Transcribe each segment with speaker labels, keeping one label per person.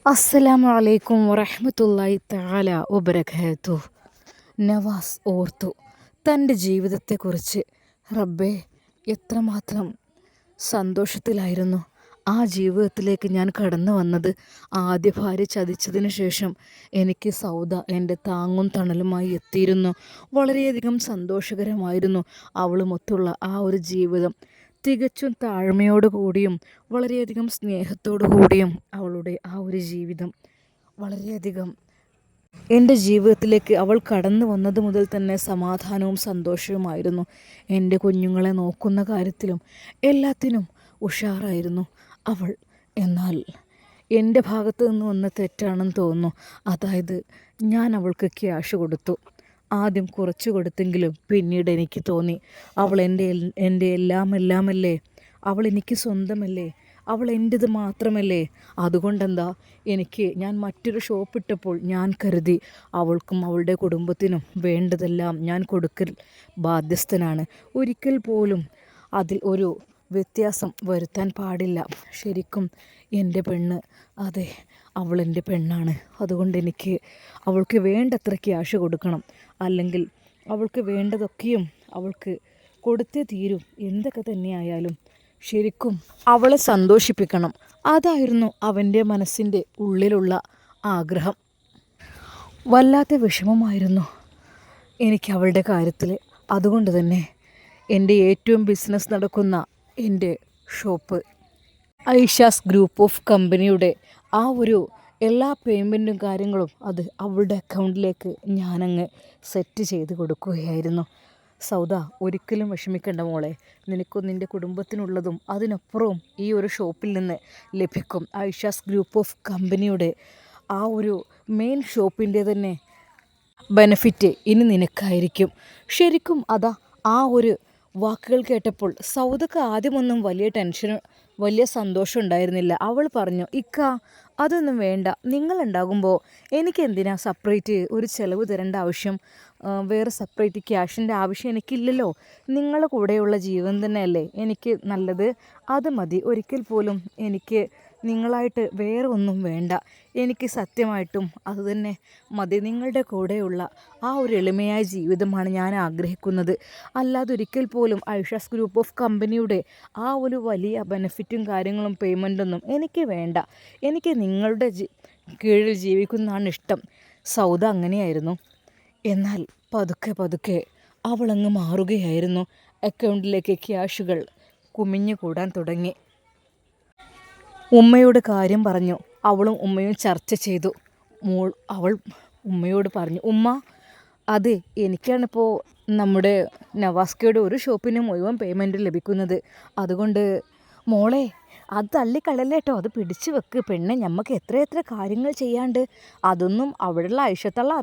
Speaker 1: അസ്സലാമു അലൈക്കും വറഹ്മത്തുള്ളാഹി തആല വബറകാതുഹു. നവാസ് ഓർത്തു തൻ്റെ ജീവിതത്തെക്കുറിച്ച്. റബ്ബേ, എത്രമാത്രം സന്തോഷത്തിലായിരുന്നു ആ ജീവിതത്തിലേക്ക് ഞാൻ കടന്നു വന്നത്. ആദ്യ ഭാര്യ ചതിച്ചതിന് ശേഷം എനിക്ക് സൗദ എൻ്റെ താങ്ങും തണലുമായി എത്തിയിരുന്നു. വളരെയധികം സന്തോഷകരമായിരുന്നു അവളുമൊത്തുള്ള ആ ഒരു ജീവിതം. തികച്ചും താഴ്മയോടു കൂടിയും വളരെയധികം സ്നേഹത്തോടു കൂടിയും അവളുടെ ആ ഒരു ജീവിതം വളരെയധികം എൻ്റെ ജീവിതത്തിലേക്ക് അവൾ കടന്നു വന്നത് മുതൽ തന്നെ സമാധാനവും സന്തോഷവുമായിരുന്നു. എൻ്റെ കുഞ്ഞുങ്ങളെ നോക്കുന്ന കാര്യത്തിലും എല്ലാത്തിനും ഉഷാറായിരുന്നു അവൾ. എന്നാൽ എൻ്റെ ഭാഗത്തു നിന്ന് വന്ന തെറ്റാണെന്ന് തോന്നുന്നു. അതായത്, ഞാൻ അവൾക്ക് ക്യാഷ് കൊടുത്തു. ആദ്യം കുറച്ച് കൊടുത്തെങ്കിലും പിന്നീട് എനിക്ക് തോന്നി അവൾ എൻ്റെ എല്ലാമല്ലേ, അവൾ എനിക്ക് സ്വന്തമല്ലേ, അവൾ എൻ്റേത് മാത്രമല്ലേ. അതുകൊണ്ടെന്താ, ഞാൻ മറ്റൊരു ഷോപ്പിട്ടപ്പോൾ ഞാൻ കരുതി അവൾക്കും അവളുടെ കുടുംബത്തിനും വേണ്ടതെല്ലാം ഞാൻ കൊടുക്കൽ ബാധ്യസ്ഥനാണ്. ഒരിക്കൽ പോലും അതിൽ ഒരു വ്യത്യാസം വരുത്താൻ പാടില്ല. ശരിക്കും എൻ്റെ പെണ്ണ്, അതെ, അവൾ എൻ്റെ പെണ്ണാണ്. അതുകൊണ്ട് എനിക്ക് അവൾക്ക് വേണ്ടത്ര ക്യാഷ് കൊടുക്കണം. അല്ലെങ്കിൽ അവൾക്ക് വേണ്ടതൊക്കെയും അവൾക്ക് കൊടുത്തേ തീരും. എന്തൊക്കെ തന്നെയായാലും ശരിക്കും അവളെ സന്തോഷിപ്പിക്കണം. അതായിരുന്നു അവൻ്റെ മനസ്സിൻ്റെ ഉള്ളിലുള്ള ആഗ്രഹം. വല്ലാത്ത വിഷമമായിരുന്നു എനിക്ക് അവളുടെ കാര്യത്തിൽ. അതുകൊണ്ട് തന്നെ എൻ്റെ ഏറ്റവും ബിസിനസ് നടക്കുന്ന എൻ്റെ ഷോപ്പ് ഐഷാസ് ഗ്രൂപ്പ് ഓഫ് കമ്പനിയുടെ ആ ഒരു എല്ലാ പേയ്മെൻറ്റും കാര്യങ്ങളും അത് അവളുടെ അക്കൗണ്ടിലേക്ക് ഞാനങ്ങ് സെറ്റ് ചെയ്ത് കൊടുക്കുകയായിരുന്നു. സൗദ, ഒരിക്കലും വിഷമിക്കേണ്ട മോളെ. നിനക്കും നിൻ്റെ കുടുംബത്തിനുള്ളതും അതിനപ്പുറവും ഈ ഒരു ഷോപ്പിൽ നിന്ന് ലഭിക്കും. ഐഷാസ് ഗ്രൂപ്പ് ഓഫ് കമ്പനിയുടെ ആ ഒരു മെയിൻ ഷോപ്പിൻ്റെ തന്നെ ബെനഫിറ്റ് ഇനി നിനക്കായിരിക്കും. ശരിക്കും അതാ ആ ഒരു വാക്കുകൾ കേട്ടപ്പോൾ സൗദക്ക് ആദ്യമൊന്നും വലിയ സന്തോഷം ഉണ്ടായിരുന്നില്ല. അവൾ പറഞ്ഞു, ഇക്ക, അതൊന്നും വേണ്ട. നിങ്ങളുണ്ടാകുമ്പോൾ എനിക്കെന്തിനാ സെപ്പറേറ്റ് ഒരു ചിലവ് തരേണ്ട ആവശ്യം? വേറെ സെപ്പറേറ്റ് ക്യാഷിൻ്റെ ആവശ്യം എനിക്കില്ലല്ലോ. നിങ്ങളുടെ കൂടെയുള്ള ജീവൻ തന്നെയല്ലേ എനിക്ക് നല്ലത്. അത് മതി. ഒരിക്കൽ പോലും എനിക്ക് നിങ്ങളായിട്ട് വേറെ ഒന്നും വേണ്ട. എനിക്ക് സത്യമായിട്ടും അതുതന്നെ മതി. നിങ്ങളുടെ കൂടെയുള്ള ആ ഒരു എളിമയായ ജീവിതമാണ് ഞാൻ ആഗ്രഹിക്കുന്നത്. അല്ലാതെ ഒരിക്കൽ പോലും ഐഷാസ് ഗ്രൂപ്പ് ഓഫ് കമ്പനിയുടെ ആ ഒരു വലിയ ബെനിഫിറ്റും കാര്യങ്ങളും പേയ്മെൻറ്റൊന്നും എനിക്ക് വേണ്ട. എനിക്ക് നിങ്ങളുടെ കീഴിൽ ജീവിക്കുന്നതാണ് ഇഷ്ടം. സൗദ അങ്ങനെയായിരുന്നു. എന്നാൽ പതുക്കെ പതുക്കെ അവളങ്ങ് മാറുകയായിരുന്നു. അക്കൗണ്ടിലേക്ക് ക്യാഷുകൾ കുമിഞ്ഞു കൂടാൻ തുടങ്ങി. ഉമ്മയോട് കാര്യം പറഞ്ഞു. അവളും ഉമ്മയും ചർച്ച ചെയ്തു. അവൾ ഉമ്മയോട് പറഞ്ഞു, ഉമ്മ, അതെ, എനിക്കാണിപ്പോൾ നമ്മുടെ നവാസ്കയുടെ ഒരു ഷോപ്പിന് മുഴുവൻ പേയ്മെൻറ്റ് ലഭിക്കുന്നത്. അതുകൊണ്ട് മോളെ, അത് തള്ളിക്കളല്ലേ കേട്ടോ, അത് പിടിച്ചു വെക്ക്. പെണ്ണെ, നമുക്ക് എത്ര കാര്യങ്ങൾ ചെയ്യാണ്ട്. അതൊന്നും അവിടെയുള്ള ഐഷത്തള്ള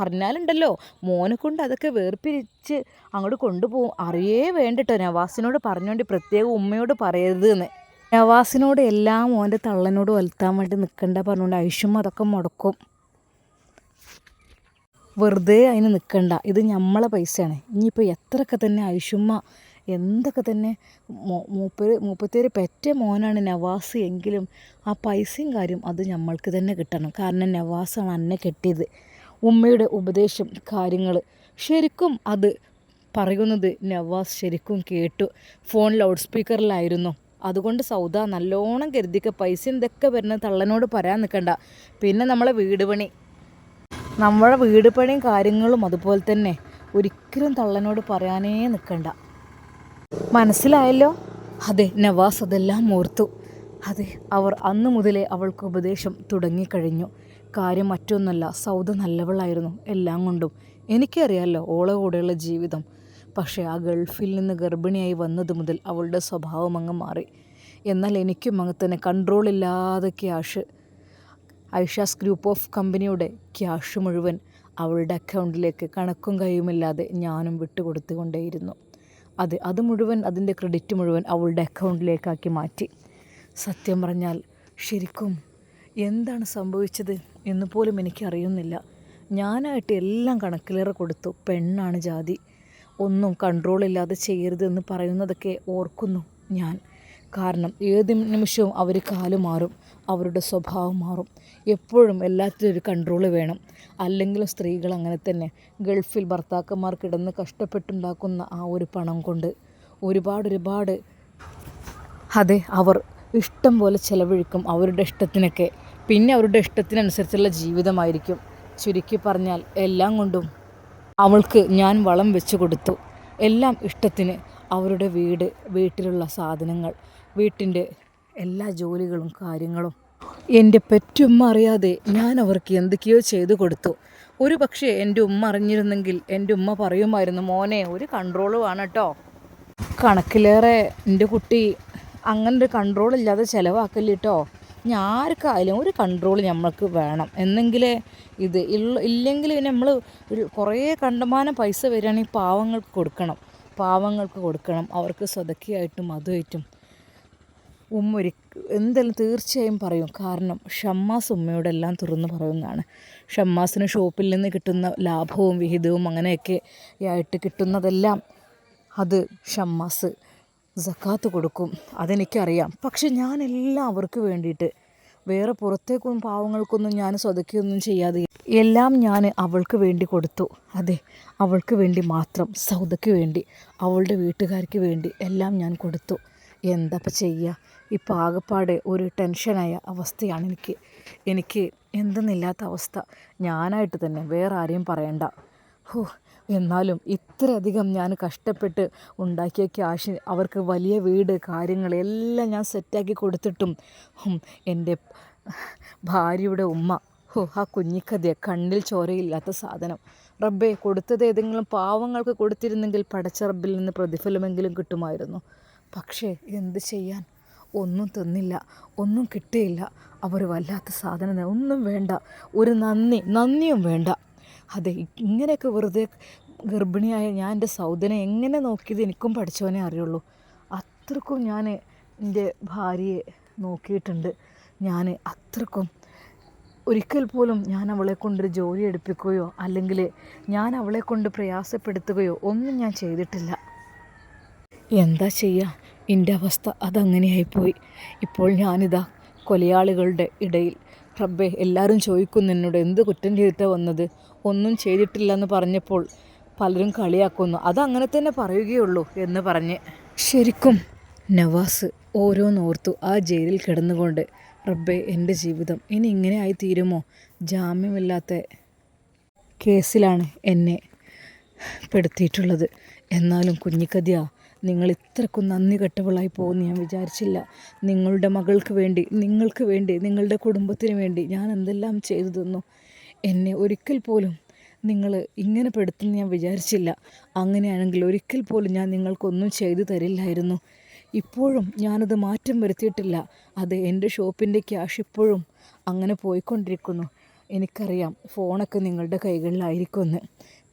Speaker 1: അറിഞ്ഞാലുണ്ടല്ലോ, മോനെ കൊണ്ട് അതൊക്കെ വേർപിരിച്ച് അങ്ങോട്ട് കൊണ്ടുപോകും. അറിയേ വേണ്ടട്ടോ. നവാസിനോട് പറഞ്ഞുകൊണ്ട് പ്രത്യേകം ഉമ്മയോട് പറയരുത് എന്ന്. നവാസിനോട് എല്ലാം മോൻ്റെ തള്ളനോട് വലുത്താൻ വേണ്ടി നിൽക്കണ്ട പറഞ്ഞുകൊണ്ട് ഐഷുമ്മ അതൊക്കെ മുടക്കും. വെറുതെ അതിന് നിൽക്കണ്ട, ഇത് നമ്മളെ പൈസയാണ്. ഇനിയിപ്പോൾ എത്രയൊക്കെ തന്നെ ഐഷുമ്മ എന്തൊക്കെ തന്നെ മൂപ്പത്തേര് പെറ്റ മോനാണ് നവാസ് എങ്കിലും ആ പൈസയും കാര്യം അത് നമ്മൾക്ക് തന്നെ കിട്ടണം. കാരണം നവാസാണ് എന്നെ കെട്ടിയത്. ഉമ്മയുടെ ഉപദേശം കാര്യങ്ങൾ ശരിക്കും അത് പറയുന്നത് നവാസ് ശരിക്കും കേട്ടു. ഫോൺ ലൗഡ് സ്പീക്കറിലായിരുന്നു. അതുകൊണ്ട് സൗദ നല്ലോണം കരുതിക്കുക. പൈസ എന്തൊക്കെ വരുന്നത് തള്ളനോട് പറയാൻ നിൽക്കണ്ട. പിന്നെ നമ്മളെ വീട് പണിയും കാര്യങ്ങളും അതുപോലെ തന്നെ ഒരിക്കലും തള്ളനോട് പറയാനേ നിൽക്കണ്ട. മനസ്സിലായല്ലോ? അതെ, നവാസ് അതെല്ലാം ഓർത്തു. അതെ, അവർ അന്നു മുതലേ അവൾക്ക് ഉപദേശം തുടങ്ങിക്കഴിഞ്ഞു. കാര്യം മറ്റൊന്നല്ല, സൗദ നല്ലവളായിരുന്നു എല്ലാം കൊണ്ടും. എനിക്കറിയാമല്ലോ ഓളെ കൂടെയുള്ള ജീവിതം. പക്ഷേ ആ ഗൾഫിൽ നിന്ന് ഗർഭിണിയായി വന്നത് മുതൽ അവളുടെ സ്വഭാവം അങ്ങ് മാറി. എന്നാൽ എനിക്കും അങ്ങ് തന്നെ കൺട്രോളില്ലാതെ ക്യാഷ്, ഐഷാസ് ഗ്രൂപ്പ് ഓഫ് കമ്പനിയുടെ ക്യാഷ് മുഴുവൻ അവളുടെ അക്കൗണ്ടിലേക്ക് കണക്കും കയ്യുമില്ലാതെ ഞാനും വിട്ടുകൊടുത്തുകൊണ്ടേയിരുന്നു. അത് മുഴുവൻ, അതിൻ്റെ ക്രെഡിറ്റ് മുഴുവൻ അവളുടെ അക്കൗണ്ടിലേക്കാക്കി മാറ്റി. സത്യം പറഞ്ഞാൽ ശരിക്കും എന്താണ് സംഭവിച്ചത് എന്ന് പോലും എനിക്കറിയുന്നില്ല. ഞാനായിട്ട് എല്ലാം കണക്കിലേറെ കൊടുത്തു. പെണ്ണാണ് ജാതി, ഒന്നും കൺട്രോളില്ലാതെ ചെയ്യരുതെന്ന് പറയുന്നതൊക്കെ ഓർക്കുന്നു ഞാൻ. കാരണം ഏത് നിമിഷവും അവർ കാലുമാറും. അവരുടെ സ്വഭാവം മാറും. എപ്പോഴും എല്ലാത്തിനും ഒരു കൺട്രോൾ വേണം. അല്ലെങ്കിലും സ്ത്രീകൾ അങ്ങനെ തന്നെ. ഗൾഫിൽ ഭർത്താക്കന്മാർ കിടന്ന് കഷ്ടപ്പെട്ടുണ്ടാക്കുന്ന ആ ഒരു പണം കൊണ്ട് ഒരുപാട് അതെ അവർ ഇഷ്ടം പോലെ ചിലവഴിക്കും അവരുടെ ഇഷ്ടത്തിനൊക്കെ. പിന്നെ അവരുടെ ഇഷ്ടത്തിനനുസരിച്ചുള്ള ജീവിതമായിരിക്കും. ചുരുക്കി പറഞ്ഞാൽ എല്ലാം കൊണ്ടും അവൾക്ക് ഞാൻ വളം വെച്ച് കൊടുത്തു. എല്ലാം ഇഷ്ടത്തിന്. അവരുടെ വീട്ടിലുള്ള സാധനങ്ങൾ, വീട്ടിൻ്റെ എല്ലാ ജോലികളും കാര്യങ്ങളും എൻ്റെ പെറ്റുമ്മ അറിയാതെ ഞാൻ അവർക്ക് എന്തൊക്കെയോ ചെയ്തു കൊടുത്തു. ഒരു പക്ഷേ എൻ്റെ ഉമ്മ അറിഞ്ഞിരുന്നെങ്കിൽ എൻ്റെ ഉമ്മ പറയുമായിരുന്നു, മോനെ ഒരു കൺട്രോൾ വേണം കേട്ടോ, കണക്കിലേറെ എൻ്റെ കുട്ടി അങ്ങനൊരു കൺട്രോളില്ലാതെ ചിലവാക്കല്ലേ കേട്ടോ, ആർക്കായാലും ഒരു കൺട്രോൾ നമ്മൾക്ക് വേണം എന്നെങ്കിലേ ഇല്ലെങ്കിൽ നമ്മൾ കുറേ കണ്ടമാനം പൈസ വരികയാണെങ്കിൽ പാവങ്ങൾക്ക് കൊടുക്കണം. അവർക്ക് സ്വതക്കിയായിട്ടും അതുമായിട്ടും ഉമ്മ എന്തെല്ലാം തീർച്ചയായും പറയും. കാരണം ഷമ്മാസ് ഉമ്മയോടെല്ലാം തുറന്നു പറയുന്നതാണ്. ഷമ്മാസിന് ഷോപ്പിൽ നിന്ന് കിട്ടുന്ന ലാഭവും വിഹിതവും അങ്ങനെയൊക്കെ ആയിട്ട് കിട്ടുന്നതെല്ലാം അത് ഷമ്മാസ് സക്കാത്ത് കൊടുക്കും. അതെനിക്കറിയാം. പക്ഷെ ഞാനെല്ലാം അവർക്ക് വേണ്ടിയിട്ട് വേറെ പുറത്തേക്കൊന്നും പാവങ്ങൾക്കൊന്നും ഞാൻ സ്വതക്കൊന്നും ചെയ്യാതെ എല്ലാം ഞാൻ അവൾക്ക് വേണ്ടി കൊടുത്തു. അതെ, അവൾക്ക് വേണ്ടി മാത്രം, സൗദയ്ക്ക് വേണ്ടി, അവളുടെ വീട്ടുകാർക്ക് വേണ്ടി എല്ലാം ഞാൻ കൊടുത്തു. എന്താപ്പം ചെയ്യുക? ഇപ്പം ആകെപ്പാടെ ഒരു ടെൻഷനായ അവസ്ഥയാണ് എനിക്ക് എന്തെന്നില്ലാത്ത അവസ്ഥ. ഞാനായിട്ട് തന്നെ, വേറെ ആരെയും പറയണ്ട. എന്നാലും ഇത്രയധികം ഞാൻ കഷ്ടപ്പെട്ട് ഉണ്ടാക്കിയ ക്യാഷ്, അവർക്ക് വലിയ വീട് കാര്യങ്ങളെല്ലാം ഞാൻ സെറ്റാക്കി കൊടുത്തിട്ടും എൻ്റെ ഭാര്യയുടെ ഉമ്മ, ആ കുഞ്ഞിക്കഥയെ കണ്ണിൽ ചോരയില്ലാത്ത സാധനം. റബ്ബേ, കൊടുത്തത് ഏതെങ്കിലും പാവങ്ങൾക്ക് കൊടുത്തിരുന്നെങ്കിൽ പടച്ച റബ്ബിൽ നിന്ന് പ്രതിഫലമെങ്കിലും കിട്ടുമായിരുന്നു. പക്ഷേ എന്ത് ചെയ്യാൻ, ഒന്നും തന്നില്ല, ഒന്നും കിട്ടിയില്ല. അവർ വല്ലാത്ത സാധനം. ഒന്നും വേണ്ട, ഒരു നന്ദിയും വേണ്ട. അതെ, ഇങ്ങനെയൊക്കെ വെറുതെ ഗർഭിണിയായ ഞാൻ എൻ്റെ സൗദനെ എങ്ങനെ നോക്കിയത് എനിക്കും പഠിച്ചവനെ അറിയുള്ളൂ. അത്രക്കും ഞാൻ എൻ്റെ ഭാര്യയെ നോക്കിയിട്ടുണ്ട്. ഞാൻ അത്രക്കും ഒരിക്കൽ പോലും ഞാൻ അവളെ കൊണ്ടൊരു ജോലി എടുപ്പിക്കുകയോ അല്ലെങ്കിൽ ഞാൻ അവളെ കൊണ്ട് പ്രയാസപ്പെടുത്തുകയോ ഒന്നും ഞാൻ ചെയ്തിട്ടില്ല. എന്താ ചെയ്യുക, എൻ്റെ അവസ്ഥ അതങ്ങനെയായിപ്പോയി. ഇപ്പോൾ ഞാനിതാ കൊലയാളികളുടെ ഇടയിൽ. റബ്ബേ, എല്ലാവരും ചോദിക്കുന്നു എന്നോട്, എന്ത് കുറ്റം ചെയ്തിട്ടാണ് വന്നത്? ഒന്നും ചെയ്തിട്ടില്ല എന്ന് പറഞ്ഞപ്പോൾ പലരും കളിയാക്കുന്നു. അതങ്ങനെ തന്നെ പറയുകയുള്ളൂ എന്ന് പറഞ്ഞ് ശരിക്കും നവാസ് ഓരോന്നോർത്തു ആ ജയിലിൽ കിടന്നുകൊണ്ട്. റബ്ബേ, എൻ്റെ ജീവിതം ഇനി ഇങ്ങനെ ആയി തീരുമോ? ജാമ്യമില്ലാത്ത കേസിലാണ് എന്നെ പെടുത്തിയിട്ടുള്ളത്. എന്നാലും കുഞ്ഞിക്കതിയ, നിങ്ങൾ ഇത്രക്കും നന്ദി കെട്ടവളായി പോകുമെന്ന് ഞാൻ വിചാരിച്ചില്ല. നിങ്ങളുടെ മകൾക്ക് വേണ്ടി, നിങ്ങൾക്ക് വേണ്ടി, നിങ്ങളുടെ കുടുംബത്തിന് വേണ്ടി ഞാൻ എന്തെല്ലാം ചെയ്തു തന്നു. എന്നെ ഒരിക്കൽ പോലും നിങ്ങൾ ഇങ്ങനെ പെടുത്തുമെന്ന് ഞാൻ വിചാരിച്ചില്ല. അങ്ങനെയാണെങ്കിൽ ഒരിക്കൽ പോലും ഞാൻ നിങ്ങൾക്കൊന്നും ചെയ്തു തരില്ലായിരുന്നു. ഇപ്പോഴും ഞാനത് മാറ്റം വരുത്തിയിട്ടില്ല. അത് എൻ്റെ ഷോപ്പിൻ്റെ ക്യാഷ് ഇപ്പോഴും അങ്ങനെ പോയിക്കൊണ്ടിരിക്കുന്നു. എനിക്കറിയാം ഫോണൊക്കെ നിങ്ങളുടെ കൈകളിലായിരിക്കുമെന്ന്.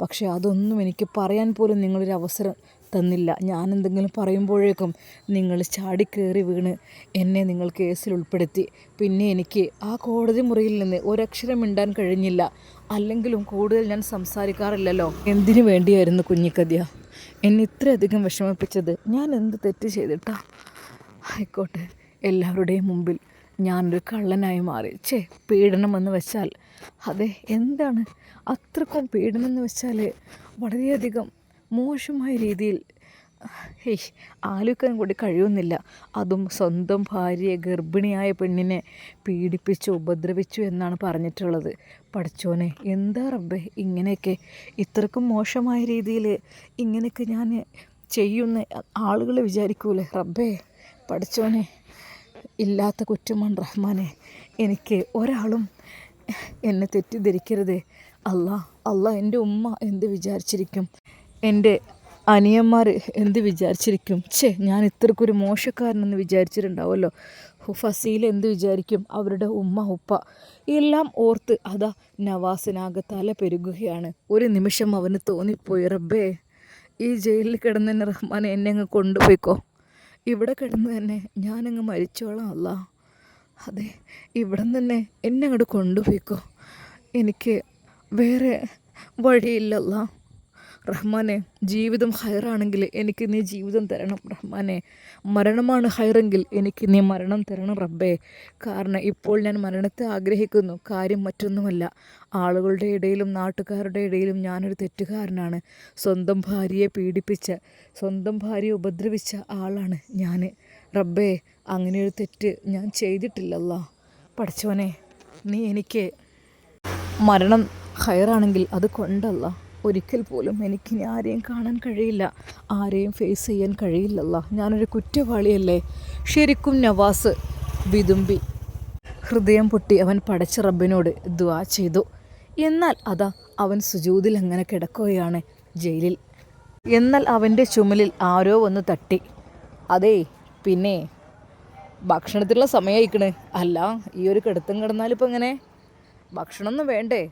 Speaker 1: പക്ഷേ അതൊന്നും എനിക്ക് പറയാൻ പോലും നിങ്ങളൊരു അവസരം തന്നില്ല. ഞാനെന്തെങ്കിലും പറയുമ്പോഴേക്കും നിങ്ങൾ ചാടിക്കേറി വീണ് എന്നെ നിങ്ങൾ കേസിൽ ഉൾപ്പെടുത്തി. പിന്നെ എനിക്ക് ആ കോടതി മുറിയിൽ നിന്ന് ഒരക്ഷരം മിണ്ടാൻ കഴിഞ്ഞില്ല. അല്ലെങ്കിലും കൂടുതൽ ഞാൻ സംസാരിക്കാറില്ലല്ലോ. എന്തിനു വേണ്ടിയായിരുന്നു കുഞ്ഞിക്കതിയ എന്നെ ഇത്രയധികം വിഷമിപ്പിച്ചത്? ഞാൻ എന്ത് തെറ്റ് ചെയ്തിട്ടാ? ആയിക്കോട്ടെ, എല്ലാവരുടെയും മുമ്പിൽ ഞാനൊരു കള്ളനായി മാറി. പീഡനമെന്ന് വെച്ചാൽ അതെ, എന്താണ് അത്രക്കും പീഡനമെന്ന് വെച്ചാൽ വളരെയധികം മോശമായ രീതിയിൽ ആലോചിക്കാൻ കൂടി കഴിയുന്നില്ല. അതും സ്വന്തം ഭാര്യയെ, ഗർഭിണിയായ പെണ്ണിനെ പീഡിപ്പിച്ചു, ഉപദ്രവിച്ചു എന്നാണ് പറഞ്ഞിട്ടുള്ളത്. പഠിച്ചോനെ, എന്താ റബ്ബേ ഇങ്ങനെയൊക്കെ? ഇത്രക്കും മോശമായ രീതിയിൽ ഇങ്ങനെയൊക്കെ ഞാൻ ചെയ്യുന്ന ആളുകൾ വിചാരിക്കൂലേ? റബ്ബേ പഠിച്ചോനെ, ഇല്ലാത്ത കുറ്റമാണ് റഹ്മാനെ. എനിക്ക് ഒരാളും എന്നെ തെറ്റിദ്ധരിക്കരുതേ. അല്ലാ എൻ്റെ ഉമ്മ എന്ത് വിചാരിച്ചിരിക്കും? എൻ്റെ അനിയന്മാർ എന്ത് വിചാരിച്ചിരിക്കും? ഞാൻ ഇത്രക്കൊരു മോശക്കാരനെന്ന് വിചാരിച്ചിട്ടുണ്ടാവുമല്ലോ. ഫസീൽ എന്ത് വിചാരിക്കും? അവരുടെ ഉമ്മ ഉപ്പ എല്ലാം ഓർത്ത് അതാ നവാസിനാകെ തല പെരുകുകയാണ്. ഒരു നിമിഷം അവന് തോന്നിപ്പോയി, റബ്ബേ ഈ ജയിലിൽ കിടന്ന് തന്നെ റഹ്മാനെ എന്നെ അങ്ങ് കൊണ്ടുപോയിക്കോ. ഇവിടെ കിടന്ന് തന്നെ ഞാനങ്ങ് മരിച്ചോളാം അല്ലാ. അതെ, ഇവിടെ തന്നെ എന്നെ അങ്ങോട്ട് കൊണ്ടുപോയിക്കോ. എനിക്ക് വേറെ വഴിയില്ലല്ല. റഹ്മാനെ, ജീവിതം ഹൈറാണെങ്കിൽ എനിക്ക് നീ ജീവിതം തരണം റഹ്മാനെ. മരണമാണ് ഹൈറെങ്കിൽ എനിക്ക് നീ മരണം തരണം റബ്ബേ. കാരണം ഇപ്പോൾ ഞാൻ മരണത്തെ ആഗ്രഹിക്കുന്നു. കാര്യം മറ്റൊന്നുമല്ല, ആളുകളുടെ ഇടയിലും നാട്ടുകാരുടെ ഇടയിലും ഞാനൊരു തെറ്റുകാരനാണ്. സ്വന്തം ഭാര്യയെ പീഡിപ്പിച്ച, സ്വന്തം ഭാര്യയെ ഉപദ്രവിച്ച ആളാണ് ഞാൻ റബ്ബേ. അങ്ങനെയൊരു തെറ്റ് ഞാൻ ചെയ്തിട്ടില്ലല്ലോ. പഠിച്ചവനെ, നീ എനിക്ക് മരണം ഹൈറാണെങ്കിൽ അത് കൊണ്ടല്ല. ഒരിക്കൽ പോലും എനിക്കിനി ആരെയും കാണാൻ കഴിയില്ല, ആരെയും ഫേസ് ചെയ്യാൻ കഴിയില്ലല്ലോ. ഞാനൊരു കുറ്റവാളിയല്ലേ. ശരിക്കും നവാസ് വിതുമ്പി ഹൃദയം പൊട്ടി അവൻ പടച്ച റബ്ബിനോട് ദുആ ചെയ്തു. എന്നാൽ അതാ അവൻ സുജൂദിൽ അങ്ങനെ കിടക്കുകയാണ് ജയിലിൽ. എന്നാൽ അവൻ്റെ ചുമലിൽ ആരോ വന്ന് തട്ടി. അതേ, പിന്നെ ഭക്ഷണത്തിനുള്ള സമയമായിക്കണ്. അല്ല, ഈ ഒരു കിടത്തം കിടന്നാലിപ്പോൾ എങ്ങനെ ഭക്ഷണമൊന്നും വേണ്ടേ?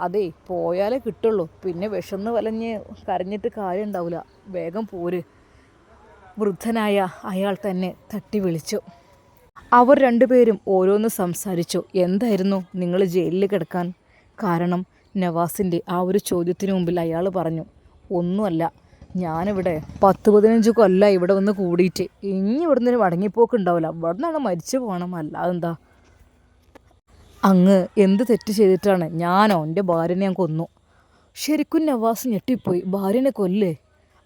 Speaker 1: അതേ, പോയാലേ കിട്ടുള്ളൂ. പിന്നെ വിശന്ന് വലഞ്ഞ് കരഞ്ഞിട്ട് കാര്യം ഉണ്ടാവില്ല. വേഗം പോര്. വൃദ്ധനായ അയാൾ തന്നെ തട്ടി വിളിച്ചു. അവർ രണ്ടുപേരും ഓരോന്ന് സംസാരിച്ചു. എന്തായിരുന്നു നിങ്ങൾ ജയിലിൽ കിടക്കാൻ കാരണം? നവാസിൻ്റെ ആ ഒരു ചോദ്യത്തിന് മുമ്പിൽ അയാൾ പറഞ്ഞു, ഒന്നുമല്ല, ഞാനിവിടെ 10-15 കൊല്ലം ഇവിടെ വന്ന് കൂടിയിട്ട് ഇനി ഇവിടുന്ന് മടങ്ങിപ്പോക്കുണ്ടാവില്ല. ഇവിടെ നിന്നാണ് മരിച്ചു പോകണം. അല്ലാതെന്താ? അങ്ങ് എന്ത് തെറ്റ് ചെയ്തിട്ടാണ്? ഞാനോ? എൻ്റെ ഭാര്യനെ ഞാൻ കൊന്നു. ശരിക്കും നവാസ് ഞെട്ടിപ്പോയി. ഭാര്യനെ കൊല്ലേ?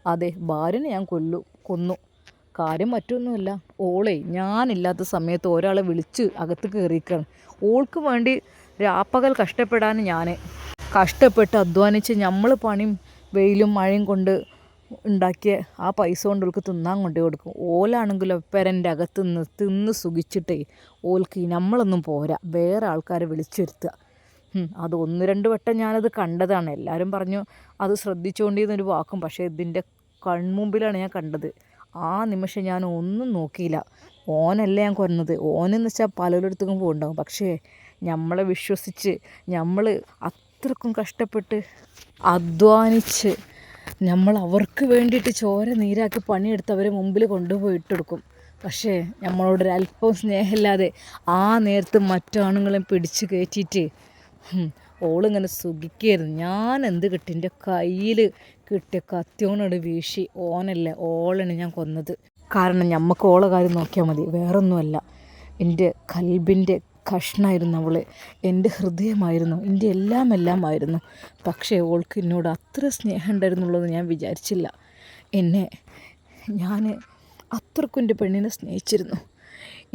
Speaker 1: അതെ, ഭാര്യനെ ഞാൻ കൊന്നു. കാര്യം മറ്റൊന്നുമല്ല, ഓളെ ഞാനില്ലാത്ത സമയത്ത് ഒരാളെ വിളിച്ച് അകത്ത് കയറിയിരിക്കുകയാണ്. ഓൾക്ക് വേണ്ടി രാപ്പകൽ കഷ്ടപ്പെടാൻ ഞാൻ കഷ്ടപ്പെട്ട് അധ്വാനിച്ച് നമ്മൾ പണിയും വെയിലും മഴയും കൊണ്ട് ഉണ്ടാക്കിയ ആ പൈസ കൊണ്ട് ഓൾക്ക് തിന്നാൻ കൊണ്ടു കൊടുക്കും. ഓലാണെങ്കിലോ പെരൻ്റെ അകത്ത് നിന്ന് തിന്ന് സുഖിച്ചിട്ടേ ഓൾക്ക് നമ്മളൊന്നും പോരാ, വേറെ ആൾക്കാരെ വിളിച്ചിരുത്തുക. അത് 1-2 വട്ടം ഞാനത് കണ്ടതാണ്. എല്ലാവരും പറഞ്ഞു അത് ശ്രദ്ധിച്ചുകൊണ്ടിരുന്നൊരു വാക്കും. പക്ഷേ ഇതിൻ്റെ കൺമുമ്പിലാണ് ഞാൻ കണ്ടത്. ആ നിമിഷം ഞാൻ ഒന്നും നോക്കിയില്ല. ഓനല്ല ഞാൻ കൊന്നത്. ഓനെന്ന് വെച്ചാൽ പലരിടത്തും പോകുന്നുണ്ടാകും. പക്ഷേ നമ്മളെ വിശ്വസിച്ച് നമ്മൾ അത്രക്കും കഷ്ടപ്പെട്ട് അധ്വാനിച്ച് നമ്മൾ അവർക്ക് വേണ്ടിയിട്ട് ചോര നീരാക്കി പണിയെടുത്ത് അവരെ മുമ്പിൽ കൊണ്ടുപോയി ഇട്ടെടുക്കും. പക്ഷേ നമ്മളോടൊരല്പം സ്നേഹമില്ലാതെ ആ നേരത്ത് മറ്റാണുങ്ങളെ പിടിച്ച് കയറ്റിയിട്ട് ഓളിങ്ങനെ സുഖിക്കായിരുന്നു. ഞാൻ എന്ത് കിട്ടി? എൻ്റെ കയ്യിൽ കിട്ടിയ കത്തിയോനോട് വീശി ഓനല്ലേ ഓളാണ് ഞാൻ കൊന്നത്. കാരണം നമുക്ക് ഓളെ കാര്യം നോക്കിയാൽ മതി, വേറൊന്നുമല്ല. എൻ്റെ കൽബിൻ്റെ കഷ്ണമായിരുന്നു അവൾ, എൻ്റെ ഹൃദയമായിരുന്നു, എൻ്റെ എല്ലാമായിരുന്നു. പക്ഷേ ഓൾക്ക് എന്നോട് അത്ര സ്നേഹം ഉണ്ടായിരുന്നുള്ളത് ഞാൻ വിചാരിച്ചില്ല. ഞാൻ അത്രക്കും എൻ്റെ പെണ്ണിനെ സ്നേഹിച്ചിരുന്നു.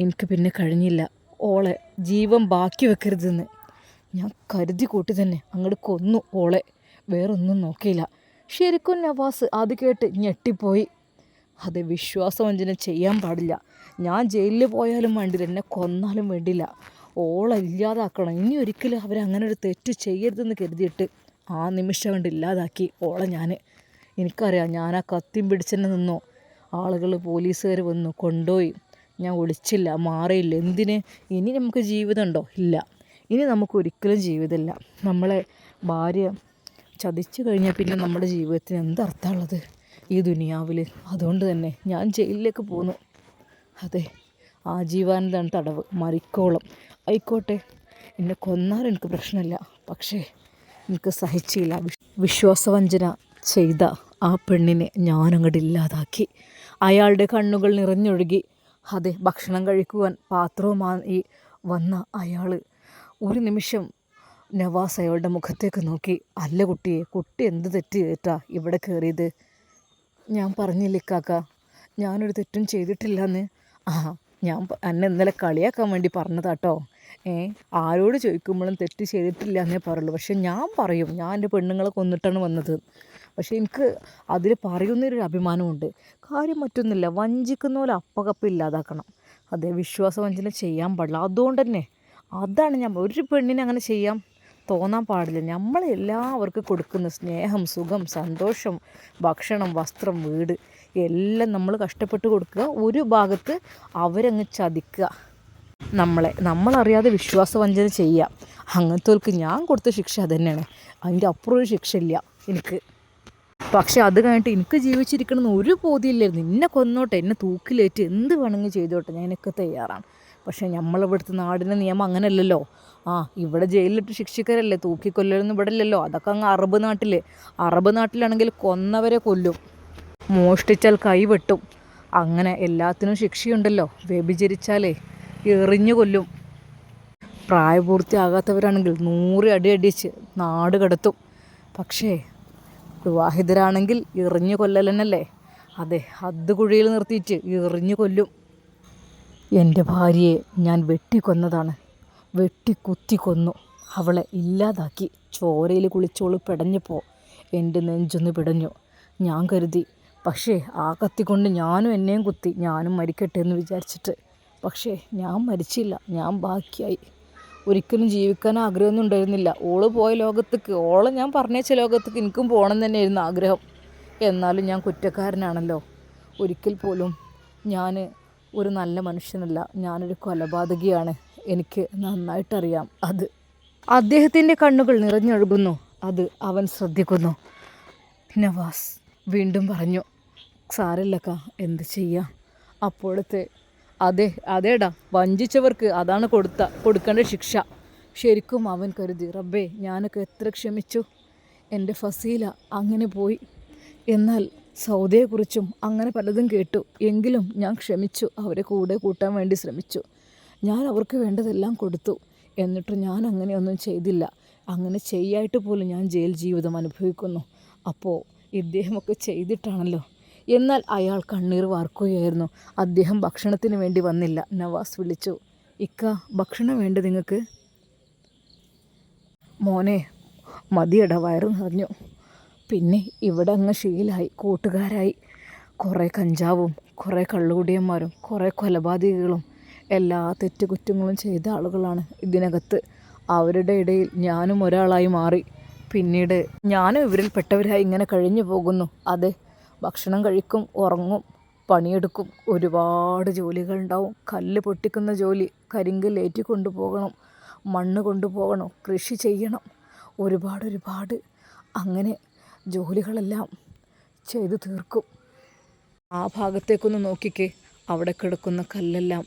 Speaker 1: എനിക്ക് പിന്നെ കഴിഞ്ഞില്ല. ഓളെ ജീവൻ ബാക്കി വെക്കരുതെന്ന് ഞാൻ കരുതി കൂട്ടി തന്നെ അങ്ങോട്ട് കൊന്നു ഓളെ. വേറൊന്നും നോക്കിയില്ല. ശരിക്കും നവാസ് അത് കേട്ട് ഞെട്ടിപ്പോയി. അത് വിശ്വാസവഞ്ചന ചെയ്യാൻ പാടില്ല. ഞാൻ ജയിലിൽ പോയാലും വേണ്ടില്ല, എന്നെ കൊന്നാലും വേണ്ടില്ല, ഓളെ ഇല്ലാതാക്കണം. ഇനി ഒരിക്കലും അവരങ്ങനെ ഒരു തെറ്റ് ചെയ്യരുതെന്ന് കരുതിയിട്ട് ആ നിമിഷം കൊണ്ട് ഇല്ലാതാക്കി ഓളെ ഞാൻ. എനിക്കറിയാം, ഞാൻ ആ കത്തിയും പിടിച്ചെന്നെ നിന്നോ. ആളുകൾ പോലീസുകാർ വന്നു കൊണ്ടുപോയി. ഞാൻ ഒളിച്ചില്ല, മാറിയില്ല. എന്തിന്? ഇനി നമുക്ക് ജീവിതമുണ്ടോ? ഇല്ല. ഇനി നമുക്കൊരിക്കലും ജീവിതമില്ല. നമ്മളെ ഭാര്യ ചതിച്ചു കഴിഞ്ഞാൽ പിന്നെ നമ്മുടെ ജീവിതത്തിന് എന്തർത്ഥമുള്ളത് ഈ ദുനിയാവിൽ? അതുകൊണ്ട് തന്നെ ഞാൻ ജയിലിലേക്ക് പോന്നു. അതെ, ആജീവനാന്ത തടവ്, മരിക്കോളം ആയിക്കോട്ടെ. എന്നെ കൊന്നാലും എനിക്ക് പ്രശ്നമില്ല. പക്ഷേ എനിക്ക് സഹിച്ചില്ല. വിശ്വാസവഞ്ചന ചെയ്ത ആ പെണ്ണിനെ ഞാനങ്ങോട്ട് ഇല്ലാതാക്കി. അയാളുടെ കണ്ണുകൾ നിറഞ്ഞൊഴുകി. അതെ, ഭക്ഷണം കഴിക്കുവാൻ പാത്രവുമായി വന്ന അയാൾ ഒരു നിമിഷം നവാസ് അയാളുടെ മുഖത്തേക്ക് നോക്കി. അല്ല കുട്ടിയെ, കുട്ടി എന്ത് തെറ്റ് ചെയ്തിട്ടാ ഇവിടെ കയറിയത്? ഞാൻ പറഞ്ഞില്ലേ കാക്ക, ഞാനൊരു തെറ്റും ചെയ്തിട്ടില്ലെന്ന്. ഞാൻ എന്നെ ഇന്നലെ കളിയാക്കാൻ വേണ്ടി പറഞ്ഞതാട്ടോ. ആരോട് ചോദിക്കുമ്പോഴും തെറ്റ് ചെയ്തിട്ടില്ല എന്നേ പറയുള്ളൂ. പക്ഷെ ഞാൻ പറയും, ഞാൻ എൻ്റെ പെണ്ണുങ്ങളെ കൊന്നിട്ടാണ് വന്നത്. പക്ഷേ എനിക്ക് അതിൽ പറയുന്നൊരു അഭിമാനമുണ്ട്. കാര്യം മറ്റൊന്നുമില്ല, വഞ്ചിക്കുന്ന പോലെ അപ്പകപ്പ് ഇല്ലാതാക്കണം. അതേ, വിശ്വാസവഞ്ചന ചെയ്യാൻ പാടില്ല. അതുകൊണ്ട് തന്നെ അതാണ് ഞാൻ ഒരു പെണ്ണിനെ അങ്ങനെ ചെയ്യാൻ തോന്നാൻ പാടില്ല. നമ്മളെല്ലാവർക്കും കൊടുക്കുന്ന സ്നേഹം, സുഖം, സന്തോഷം, ഭക്ഷണം, വസ്ത്രം, വീട് എല്ലാം നമ്മൾ കഷ്ടപ്പെട്ട് കൊടുക്കുക. ഒരു ഭാഗത്ത് അവരങ്ങ് ചതിക്കുക, നമ്മളറിയാതെ വിശ്വാസവഞ്ചന ചെയ്യുക. അങ്ങനത്തെവർക്ക് ഞാൻ കൊടുത്ത ശിക്ഷ അതുതന്നെയാണ്. അതിൻ്റെ അപ്പുറം ഒരു ശിക്ഷ ഇല്ല എനിക്ക്. പക്ഷെ അത് കഴിഞ്ഞിട്ട് എനിക്ക് ജീവിച്ചിരിക്കണമെന്ന് ഒരു ബോധ്യമില്ലായിരുന്നു. എന്നെ കൊന്നോട്ടെ, എന്നെ തൂക്കിലേറ്റ് എന്ത് വേണമെങ്കിൽ ചെയ്തോട്ടെ, ഞാൻ എനിക്ക് തയ്യാറാണ്. പക്ഷേ നമ്മളിവിടുത്തെ നാടിൻ്റെ നിയമം അങ്ങനെയല്ലല്ലോ. ഇവിടെ ജയിലിലിട്ട് ശിക്ഷിക്കരല്ലേ, തൂക്കിക്കൊല്ലൊന്നും ഇവിടെ ഇല്ലല്ലോ. അതൊക്കെ അങ്ങ് അറബ് നാട്ടിൽ. അറബ് നാട്ടിലാണെങ്കിൽ കൊന്നവരെ കൊല്ലും, മോഷ്ടിച്ചാൽ കൈ വെട്ടും, അങ്ങനെ എല്ലാത്തിനും ശിക്ഷയുണ്ടല്ലോ. വ്യഭിചരിച്ചാലേ എറിഞ്ഞു കൊല്ലും. പ്രായപൂർത്തിയാകാത്തവരാണെങ്കിൽ 100 അടി അടിച്ച് നാട് കടത്തും. പക്ഷേ വിവാഹിതരാണെങ്കിൽ എറിഞ്ഞു കൊല്ലലന്നല്ലേ. അതെ, ഹദ്ദ് കുഴിയിൽ നിർത്തിയിട്ട് എറിഞ്ഞു കൊല്ലും. എൻ്റെ ഭാര്യയെ ഞാൻ വെട്ടിക്കൊന്നതാണ്, വെട്ടിക്കുത്തി കൊന്നു. അവളെ ഇല്ലാതാക്കി. ചോരയിൽ കുളിച്ചോള് പിടഞ്ഞപ്പോൾ എൻ്റെ നെഞ്ചൊന്ന് പിടഞ്ഞു. ഞാൻ കരുതി, പക്ഷേ ആ കത്തി കൊണ്ട് ഞാനും എന്നെയും കുത്തി, ഞാനും മരിക്കട്ടെ എന്ന് വിചാരിച്ചിട്ട്. പക്ഷേ ഞാൻ മരിച്ചില്ല, ഞാൻ ബാക്കിയായി. ഒരിക്കലും ജീവിക്കാൻ ആഗ്രഹമൊന്നും ഉണ്ടായിരുന്നില്ല. ഓള് പോയ ലോകത്തേക്ക്, ഓളെ ഞാൻ പറഞ്ഞേച്ച ലോകത്തേക്ക് എനിക്കും പോകണം തന്നെയായിരുന്നു ആഗ്രഹം. എന്നാലും ഞാൻ കുറ്റക്കാരനാണല്ലോ. ഒരിക്കൽ പോലും ഞാൻ ഒരു നല്ല മനുഷ്യനല്ല, ഞാനൊരു കൊലപാതകിയാണ്. എനിക്ക് നന്നായിട്ടറിയാം അത്. അദ്ദേഹത്തിൻ്റെ കണ്ണുകൾ നിറഞ്ഞൊഴുകുന്നു. അത് അവൻ ശ്രദ്ധിക്കുന്നു. നവാസ് വീണ്ടും പറഞ്ഞു, സാരല്ലക്ക, എന്ത് ചെയ്യാം. അപ്പോഴത്തെ അതേടാ, വഞ്ചിച്ചവർക്ക് അതാണ് കൊടുക്കേണ്ട ശിക്ഷ. ശരിക്കും അവൻ കരുതി, റബ്ബേ, ഞാനൊക്കെ എത്ര ക്ഷമിച്ചു. എൻ്റെ ഫസീല അങ്ങനെ പോയി. എന്നാൽ സൗദയെക്കുറിച്ചും അങ്ങനെ പലതും കേട്ടു. എങ്കിലും ഞാൻ ക്ഷമിച്ചു, അവരെ കൂടെ കൂട്ടാൻ വേണ്ടി ശ്രമിച്ചു. ഞാൻ അവർക്ക് വേണ്ടതെല്ലാം കൊടുത്തു. എന്നിട്ട് ഞാൻ അങ്ങനെയൊന്നും ചെയ്തില്ല. അങ്ങനെ ചെയ്യായിട്ട് പോലും ഞാൻ ജയിൽ ജീവിതം അനുഭവിക്കുന്നു. അപ്പോൾ ഇദ്ദേഹമൊക്കെ ചെയ്തിട്ടാണല്ലോ. എന്നാൽ അയാൾ കണ്ണീർ വാർക്കുകയായിരുന്നു. അദ്ദേഹം ഭക്ഷണത്തിന് വേണ്ടി വന്നില്ല. നവാസ് വിളിച്ചു, ഇക്ക, ഭക്ഷണം വേണ്ട നിങ്ങൾക്ക്? മോനെ, മതിയട, വയറ് നിറഞ്ഞു. പിന്നെ ഇവിടെ അങ്ങ് ശീലായി, കൂട്ടുകാരായി. കുറേ കഞ്ചാവും, കുറേ കള്ളുകുടിയന്മാരും, കുറേ കൊലപാതകികളും, എല്ലാ തെറ്റുകുറ്റങ്ങളും ചെയ്ത ആളുകളാണ് ഇതിനകത്ത്. അവരുടെ ഇടയിൽ ഞാനും ഒരാളായി മാറി. പിന്നീട് ഞാനും ഇവരിൽ പെട്ടവരായി ഇങ്ങനെ കഴിഞ്ഞു പോകുന്നു. അതെ, ഭക്ഷണം കഴിക്കും, ഉറങ്ങും, പണിയെടുക്കും. ഒരുപാട് ജോലികളുണ്ടാവും. കല്ല് പൊട്ടിക്കുന്ന ജോലി, കരിങ്കല്ല് ഏറ്റി കൊണ്ടുപോകണം, മണ്ണ് കൊണ്ടുപോകണം, കൃഷി ചെയ്യണം, ഒരുപാട് അങ്ങനെ ജോലികളെല്ലാം ചെയ്തു തീർക്കും. ആ ഭാഗത്തേക്കൊന്ന് നോക്കിക്കേ, അവിടെ കിടക്കുന്ന കല്ലെല്ലാം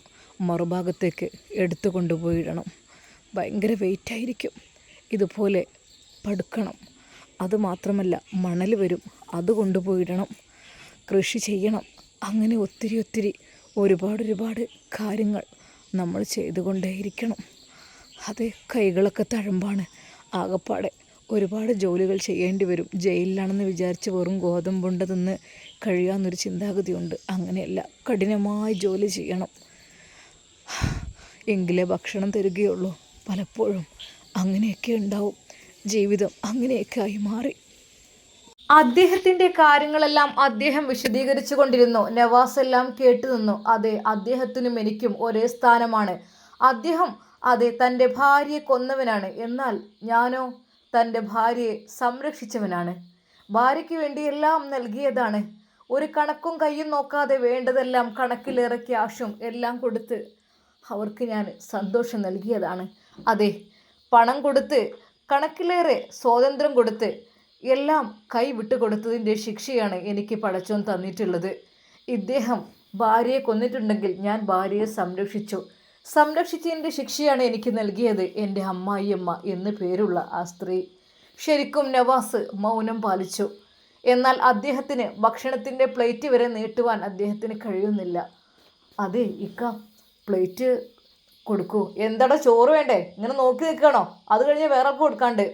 Speaker 1: മറുഭാഗത്തേക്ക് എടുത്തു കൊണ്ടുപോയിടണം. ഭയങ്കര വെയിറ്റായിരിക്കും. ഇതുപോലെ പടുക്കണം. അതുമാത്രമല്ല, മണൽ വരും, അത് കൊണ്ടുപോയിടണം, കൃഷി ചെയ്യണം. അങ്ങനെ ഒത്തിരി ഒരുപാട് കാര്യങ്ങൾ നമ്മൾ ചെയ്തുകൊണ്ടേയിരിക്കണം. അതെ, കൈകളൊക്കെ തഴമ്പാണ്. ആകപ്പാടെ ഒരുപാട് ജോലികൾ ചെയ്യേണ്ടി വരും. ജയിലിലാണെന്ന് വിചാരിച്ച് വെറും ഗോതമ്പുണ്ട തിന്ന് കഴിയാമെന്നൊരു ചിന്താഗതിയുണ്ട്. അങ്ങനെയല്ല, കഠിനമായി ജോലി ചെയ്യണം, എങ്കിലേ ഭക്ഷണം തരികയുള്ളൂ. പലപ്പോഴും അങ്ങനെയൊക്കെ ഉണ്ടാവും ജീവിതം. അങ്ങനെയൊക്കെ ആയി മാറി. അദ്ദേഹത്തിൻ്റെ കാര്യങ്ങളെല്ലാം അദ്ദേഹം വിശദീകരിച്ചു കൊണ്ടിരുന്നു. നവാസ് എല്ലാം കേട്ടു നിന്നു. അതെ, അദ്ദേഹത്തിനും എനിക്കും ഒരേ സ്ഥാനമാണ്. അദ്ദേഹം തൻ്റെ ഭാര്യയെ കൊന്നവനാണ്. എന്നാൽ ഞാനോ തൻ്റെ ഭാര്യയെ സംരക്ഷിച്ചവനാണ്. ഭാര്യയ്ക്ക് വേണ്ടി എല്ലാം നൽകിയതാണ്. ഒരു കണക്കും കയ്യും നോക്കാതെ വേണ്ടതെല്ലാം കണക്കിലേറെ ക്യാഷും എല്ലാം കൊടുത്ത് അവർക്ക് ഞാൻ സന്തോഷം നൽകിയതാണ്. അതെ, പണം കൊടുത്ത്, കണക്കിലേറെ സ്വാതന്ത്ര്യം കൊടുത്ത്, എല്ലാം കൈ വിട്ടു കൊടുത്തതിൻ്റെ ശിക്ഷയാണ് എനിക്ക് പടച്ചോൻ തന്നിട്ടുള്ളത്. ഇദ്ദേഹം ഭാര്യയെ കൊന്നിട്ടുണ്ടെങ്കിൽ ഞാൻ ഭാര്യയെ സംരക്ഷിച്ചതിൻ്റെ ശിക്ഷയാണ് എനിക്ക് നൽകിയത് എൻ്റെ അമ്മായിയമ്മ എന്ന് പേരുള്ള ആ സ്ത്രീ. ശരിക്കും നവാസ് മൗനം പാലിച്ചു. എന്നാൽ അദ്ദേഹത്തിന് ഭക്ഷണത്തിൻ്റെ പ്ലേറ്റ് വരെ നീട്ടുവാൻ അദ്ദേഹത്തിന് കഴിയുന്നില്ല. അതെ ഇക്ക, പ്ലേറ്റ് കൊടുക്കൂ. എന്താടാ, ചോറ് വേണ്ടേ? ഇങ്ങനെ നോക്കി നിൽക്കണോ? അത് കഴിഞ്ഞ് വേറെ കൊടുക്കാണ്ട്.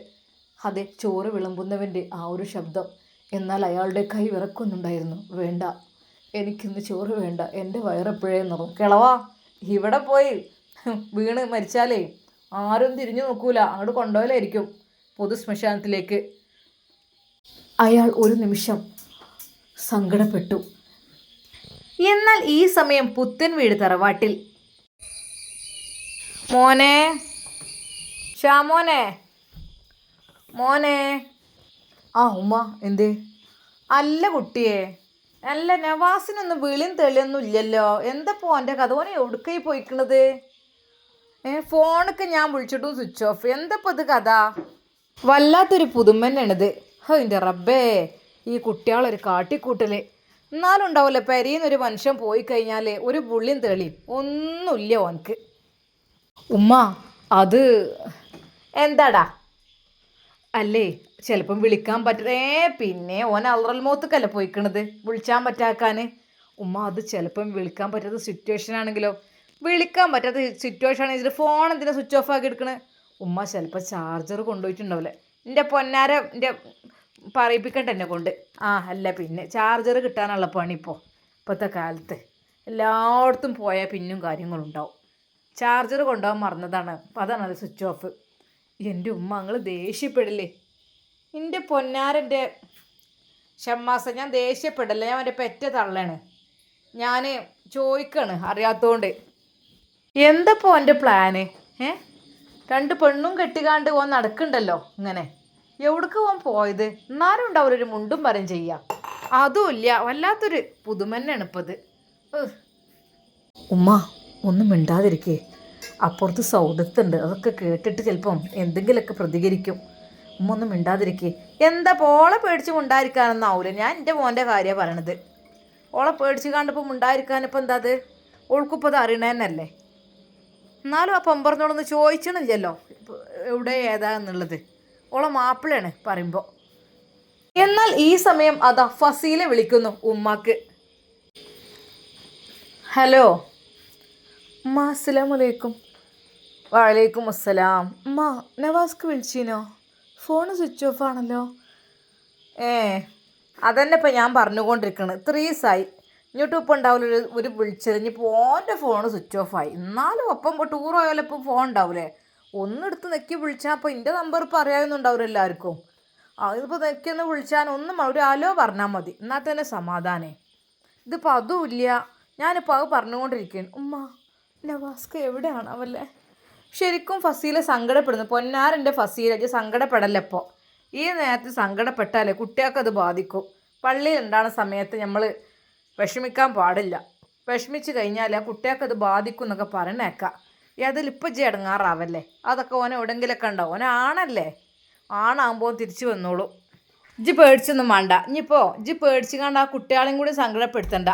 Speaker 1: അതെ, ചോറ് വിളമ്പുന്നവൻ്റെ ആ ഒരു ശബ്ദം. എന്നാൽ അയാളുടെ കൈ വിറക്കുന്നുണ്ടായിരുന്നു. വേണ്ട, എനിക്കിന്ന് ചോറ് വേണ്ട, എൻ്റെ വയറെപ്പോഴേ നിറം. കിളവാ, ഇവിടെ പോയി വീണ് മരിച്ചാലേ ആരും തിരിഞ്ഞു നോക്കൂല, അങ്ങോട്ട് കൊണ്ടുപോയാലായിരിക്കും പൊതു ശ്മശാനത്തിലേക്ക്. അയാൾ ഒരു നിമിഷം സങ്കടപ്പെട്ടു. എന്നാൽ ഈ സമയം പുത്തൻ വീട് തറവാട്ടിൽ. മോനെ, ഷാമോനെ, മോനെ. ആ ഉമ്മ, എന്തേ? അല്ല കുട്ടിയെ, അല്ല നവാസിനൊന്നും വിളിയും തെളിയൊന്നും ഇല്ലല്ലോ. എന്താ പോൻ്റെ കഥ? ഓനെ എവിടേക്കായി പോയിക്കണത്? ഫോണൊക്കെ ഞാൻ വിളിച്ചിട്ടും സ്വിച്ച് ഓഫ്. എന്താ ഇത് കഥ? വല്ലാത്തൊരു പുതുമന്നെയാണിത്. എൻ്റെ റബ്ബേ, ഈ കുട്ടികളൊരു കാട്ടിക്കൂട്ടല്. എന്നാലും ഉണ്ടാവില്ല, പെരീന്നൊരു മനുഷ്യൻ പോയി കഴിഞ്ഞാൽ ഒരു പുള്ളിയും തെളിയും ഒന്നുമില്ല ഓനക്ക്. ഉമ്മ, അത് എന്താടാ? അല്ലേ, ചിലപ്പം വിളിക്കാൻ പറ്റേ പിന്നെ ഓൻ അലറൽ മോത്തക്കല്ലേ പോയിക്കണത് വിളിച്ചാൻ പറ്റാക്കാൻ. ഉമ്മ അത് ചിലപ്പം വിളിക്കാൻ പറ്റാത്ത സിറ്റുവേഷൻ ആണെങ്കിലോ? വിളിക്കാൻ പറ്റാത്ത സിറ്റുവേഷൻ ആണെങ്കിൽ ഫോൺ എന്തിനാ സ്വിച്ച് ഓഫ് ആക്കി എടുക്കണേ? ഉമ്മ ചിലപ്പോൾ ചാർജർ കൊണ്ടുപോയിട്ടുണ്ടാവില്ലേ? എൻ്റെ പൊന്നാര എൻ്റെ പറയിപ്പിക്കണ്ട എന്നെ കൊണ്ട്. അല്ല പിന്നെ ചാർജർ കിട്ടാനുള്ള പണി ഇപ്പോഴത്തെ കാലത്ത് എല്ലായിടത്തും പോയാൽ പിന്നും കാര്യങ്ങളുണ്ടാവും. ചാർജർ കൊണ്ടുപോകാൻ മറന്നതാണ്, അപ്പം അതാണ് അത് സ്വിച്ച് ഓഫ്. എൻ്റെ ഉമ്മ നിങ്ങൾ ദേഷ്യപ്പെടില്ലേ? എൻ്റെ പൊന്നാരൻ്റെ ഷമ്മാസ, ഞാൻ ദേഷ്യപ്പെടല്ല, ഞാൻ എൻ്റെ പെറ്റ തള്ളാണ്. ഞാൻ ചോദിക്കാണ് അറിയാത്തതുകൊണ്ട്. എന്തപ്പോൾ എൻ്റെ പ്ലാന്? രണ്ട് പെണ്ണും കെട്ടിക്കാണ്ട് ഓൻ നടക്കണ്ടല്ലോ ഇങ്ങനെ. എവിടേക്ക് ഓൻ പോയത്? എന്നാലും ഉണ്ടാവില്ല ഒരു മുണ്ടും പറയും ചെയ്യാം. അതുമില്ല, വല്ലാത്തൊരു പുതുമന്നെയാണ് ഇപ്പത്. ഉമ്മ ഒന്നും മിണ്ടാതിരിക്കേ, അപ്പുറത്ത് സൗദത്തുണ്ട്, അതൊക്കെ കേട്ടിട്ട് ചിലപ്പം എന്തെങ്കിലുമൊക്കെ പ്രതികരിക്കും. ഉമ്മ ഒന്നും മിണ്ടാതിരിക്കേ. എന്താ ഓളെ പേടിച്ച് മിണ്ടാതിരിക്കാനൊന്നാവൂല. ഞാൻ എൻ്റെ മോൻ്റെ കാര്യമാണ് പറയണത്. ഓളെ പേടിച്ച് കണ്ടിപ്പോൾ മിണ്ടാതിരിക്കാനിപ്പോൾ എന്താ അത്? ഓൾക്കിപ്പോൾ അത് അറിയണതന്നല്ലേ. എന്നാലും ആ പെമ്പറന്നോടൊന്ന് ചോദിച്ചണില്ലല്ലോ എവിടെ ഏതാ എന്നുള്ളത്. ഓളെ മാപ്പിളയാണ് പറയുമ്പോൾ. എന്നാൽ ഈ സമയം അതാ ഫസീലെ വിളിക്കുന്നു ഉമ്മാക്ക്. ഹലോ ഉമ്മ, അസ്സലാമലൈക്കും. വലൈക്കും അസ്സലാം. ഉമ്മ, നവാസ്ക്ക് വിളിച്ചിനോ? ഫോൺ സ്വിച്ച് ഓഫ് ആണല്ലോ. അതന്നെ ഇപ്പം ഞാൻ പറഞ്ഞുകൊണ്ടിരിക്കുന്നത്. 3 ദിവസമായി. ഇങ്ങോട്ടും ഇപ്പം ഉണ്ടാവില്ല ഒരു വിളിച്ചത്. ഇനിയിപ്പോൾ ഓൻ്റെ ഫോൺ സ്വിച്ച് ഓഫായി. എന്നാലും ഒപ്പം ടൂർ പോയാലും ഇപ്പം ഫോൺ ഉണ്ടാവില്ലേ? ഒന്നെടുത്ത് നെക്കി വിളിച്ചാൽ അപ്പോൾ എൻ്റെ നമ്പർ ഇപ്പോൾ അറിയാവുന്നുണ്ടാവില്ല എല്ലാവർക്കും. അതിപ്പോൾ നെക്കിയൊന്ന് വിളിച്ചാൽ ഒരു അലോ പറഞ്ഞാൽ മതി, എന്നാൽ തന്നെ സമാധാനേ. ഇതിപ്പോൾ അതുമില്ല. ഞാനിപ്പോൾ അത് പറഞ്ഞുകൊണ്ടിരിക്കുകയാണ്. ഉമ്മ, നവാസ്ക എവിടെയാണ് അവല്ലേ? ശരിക്കും ഫസീല സങ്കടപ്പെടുന്നു. പൊന്നാരൻ്റെ ഫസീല സങ്കടപ്പെടല്ലപ്പോൾ. ഈ നേരത്ത് സങ്കടപ്പെട്ടാലേ കുട്ടികൾക്കത് ബാധിക്കും. പള്ളിയിൽ ഉണ്ടാകുന്ന സമയത്ത് നമ്മൾ വിഷമിക്കാൻ പാടില്ല. വിഷമിച്ച് കഴിഞ്ഞാൽ ആ കുട്ടികൾക്കത് ബാധിക്കും എന്നൊക്കെ പറഞ്ഞേക്കാം. അതിലിപ്പോൾ ഇടങ്ങാറാവല്ലേ? അതൊക്കെ ഓനെ എവിടെങ്കിലൊക്കെ ഉണ്ടാവും. ഓനാണല്ലേ, ആണാകുമ്പോൾ തിരിച്ചു വന്നോളൂ. പേടിച്ചൊന്നും വേണ്ട. ഇനിയിപ്പോൾ പേടിച്ച് കണ്ട് ആ കുട്ടികളെയും കൂടി സങ്കടപ്പെടുത്തണ്ട.